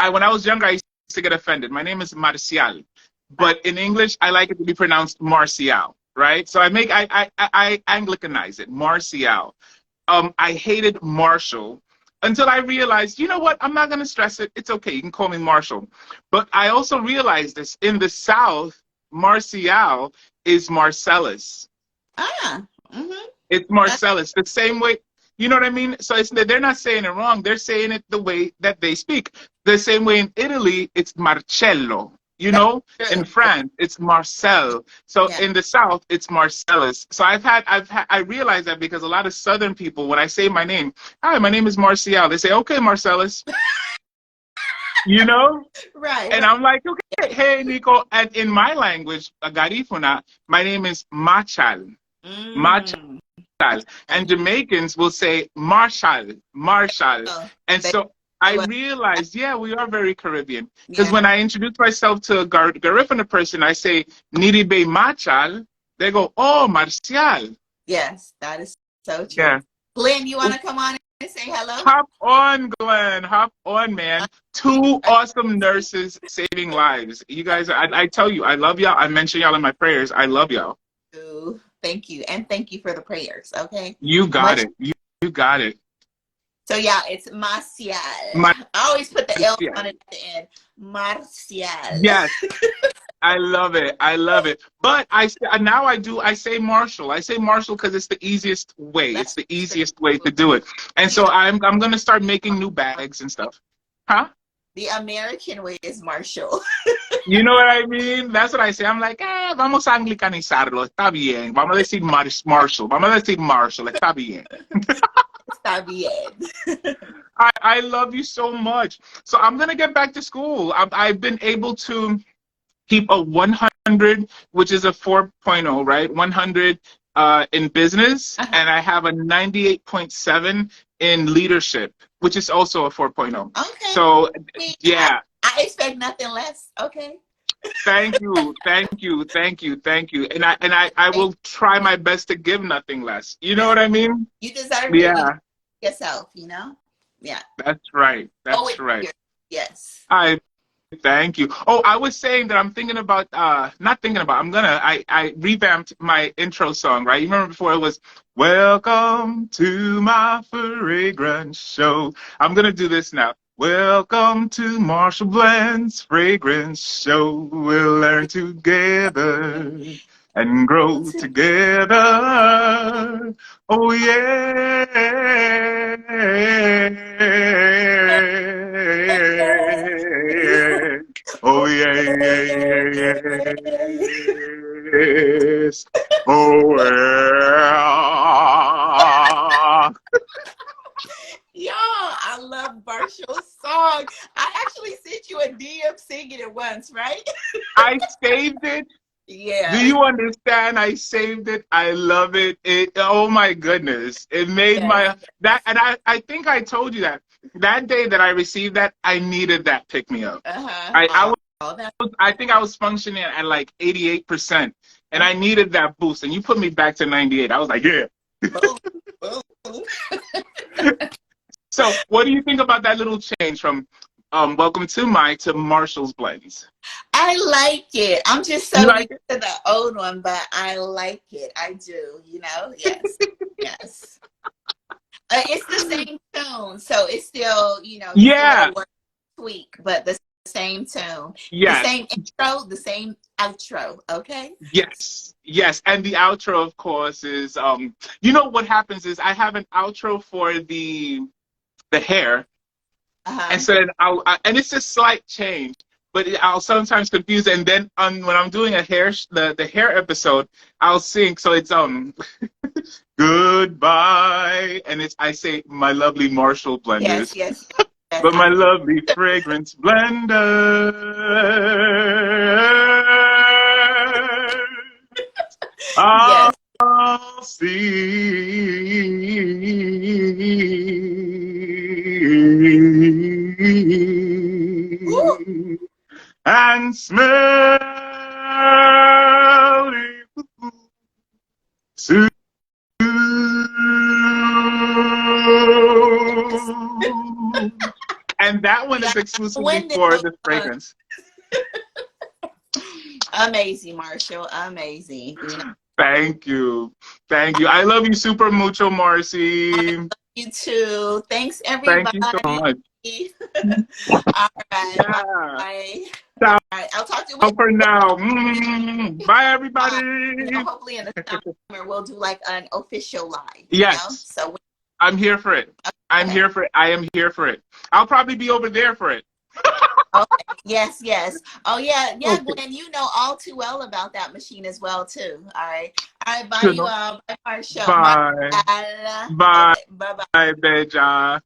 when I was younger, I used to get offended. My name is Marcial. But in English, I like it to be pronounced Marcial, right? So I Anglicanize it, Marcial. I hated Marshall until I realized, you know what? I'm not going to stress it. It's okay. You can call me Marshall. But I also realized this. In the South, Marcial is Marcellus. It's Marcellus. The same way, you know what I mean? So they're not saying it wrong. They're saying it the way that they speak. The same way in Italy, it's Marcello. You know, in France, it's Marcel. So in the South, it's Marcellus. So I realized that because a lot of Southern people, when I say my name, hi, my name is Marcial, they say, okay, Marcellus. You know? Right. And I'm like, okay, hey, Nico. And in my language, Garifuna, my name is Marcial. Marcial. And Jamaicans will say Marshall. And so I realized, we are very Caribbean. Because when I introduce myself to a Garifuna person, I say, Niribe Marshall. They go, oh, Marcial. Yes, that is so true. Yeah. Glenn, you want to come on and say hello? Hop on, Glenn. Hop on, man. 2 awesome nurses saving lives. You guys, I tell you, I love y'all. I mention y'all in my prayers. I love y'all. Ooh, thank you. And thank you for the prayers, okay? You got it. You got it. So yeah, it's Marcial. I always put the L on it at the end. Marcial. Yes. I love it. I love it. But I say Marshall. I say Marshall because it's the easiest way. It's the easiest way to do it. And so I'm going to start making new bags and stuff. Huh? The American way is Marshall. You know what I mean? That's what I say. I'm like, vamos a anglicanizarlo. Está bien. Vamos a decir Marshall. Vamos a decir Marshall. Está bien. Está bien. I love you so much. So I'm going to get back to school. I've been able to keep a 100, which is a 4.0, right? 100 in business, and I have a 98.7 in leadership, which is also a 4.0. Okay. So, yeah. I expect nothing less. Okay. Thank you. And I will try my best to give nothing less. You know what I mean? You deserve it yourself, you know? Yeah. That's right. That's right. Yes. Thank you. Oh, I was saying that I'm thinking about, not thinking about, I revamped my intro song, right? You remember before it was, Welcome to my fragrance show. I'm going to do this now. Welcome to Marcial Blend's Fragrance Show. We'll learn together and grow together. Oh, yeah. Oh, yeah, yeah, yeah, yes. Oh, yeah. Y'all, I love Marcial's song. I actually sent you a DM singing it once, right? I saved it. Do Yeah. you understand? I saved it. I love it. Oh my goodness. It made Yes. my, that, and I think I told you that. That day that I received that, I needed that pick me up. I think I was functioning at like 88%, and I needed that boost. And you put me back to 98. I was like, yeah. Boom, boom. So, what do you think about that little change from Welcome to Marcial's Blends? I like it. I'm just so You like used to the old one, but I like it. I do, you know? Yes. Yes. It's the same tone, so it's still, you know, just Yeah. a little tweak, but the same tone. Yes. The same intro, the same outro, okay? Yes. Yes. And the outro, of course, is you know what happens is I have an outro for the hair. And so then and it's a slight change, but I'll sometimes confuse it. And then when I'm doing a the hair episode, I'll sing. So it's goodbye, and I say my lovely Marcial blenders. Yes. But my lovely fragrance blender. Yes. I'll see and smell too. And that one is exclusively for the fragrance. Amazing, Marcial. Amazing. Thank you. Thank you. I love you super mucho, Marcy. I love you too. Thanks, everybody. Thank you so much. All right. Yeah. Bye. All right. I'll talk to you for now. Bye, everybody. You know, hopefully in the summer we'll do like an official live. Yes. You know? So I'm here for it. I'm here for it. I am here for it. I'll probably be over there for it. Okay. Yes. Oh yeah. Okay. Glenn, you know all too well about that machine as well too. All right. Bye you all. Bye Marcial. Bye. Bye. Bye, Beja.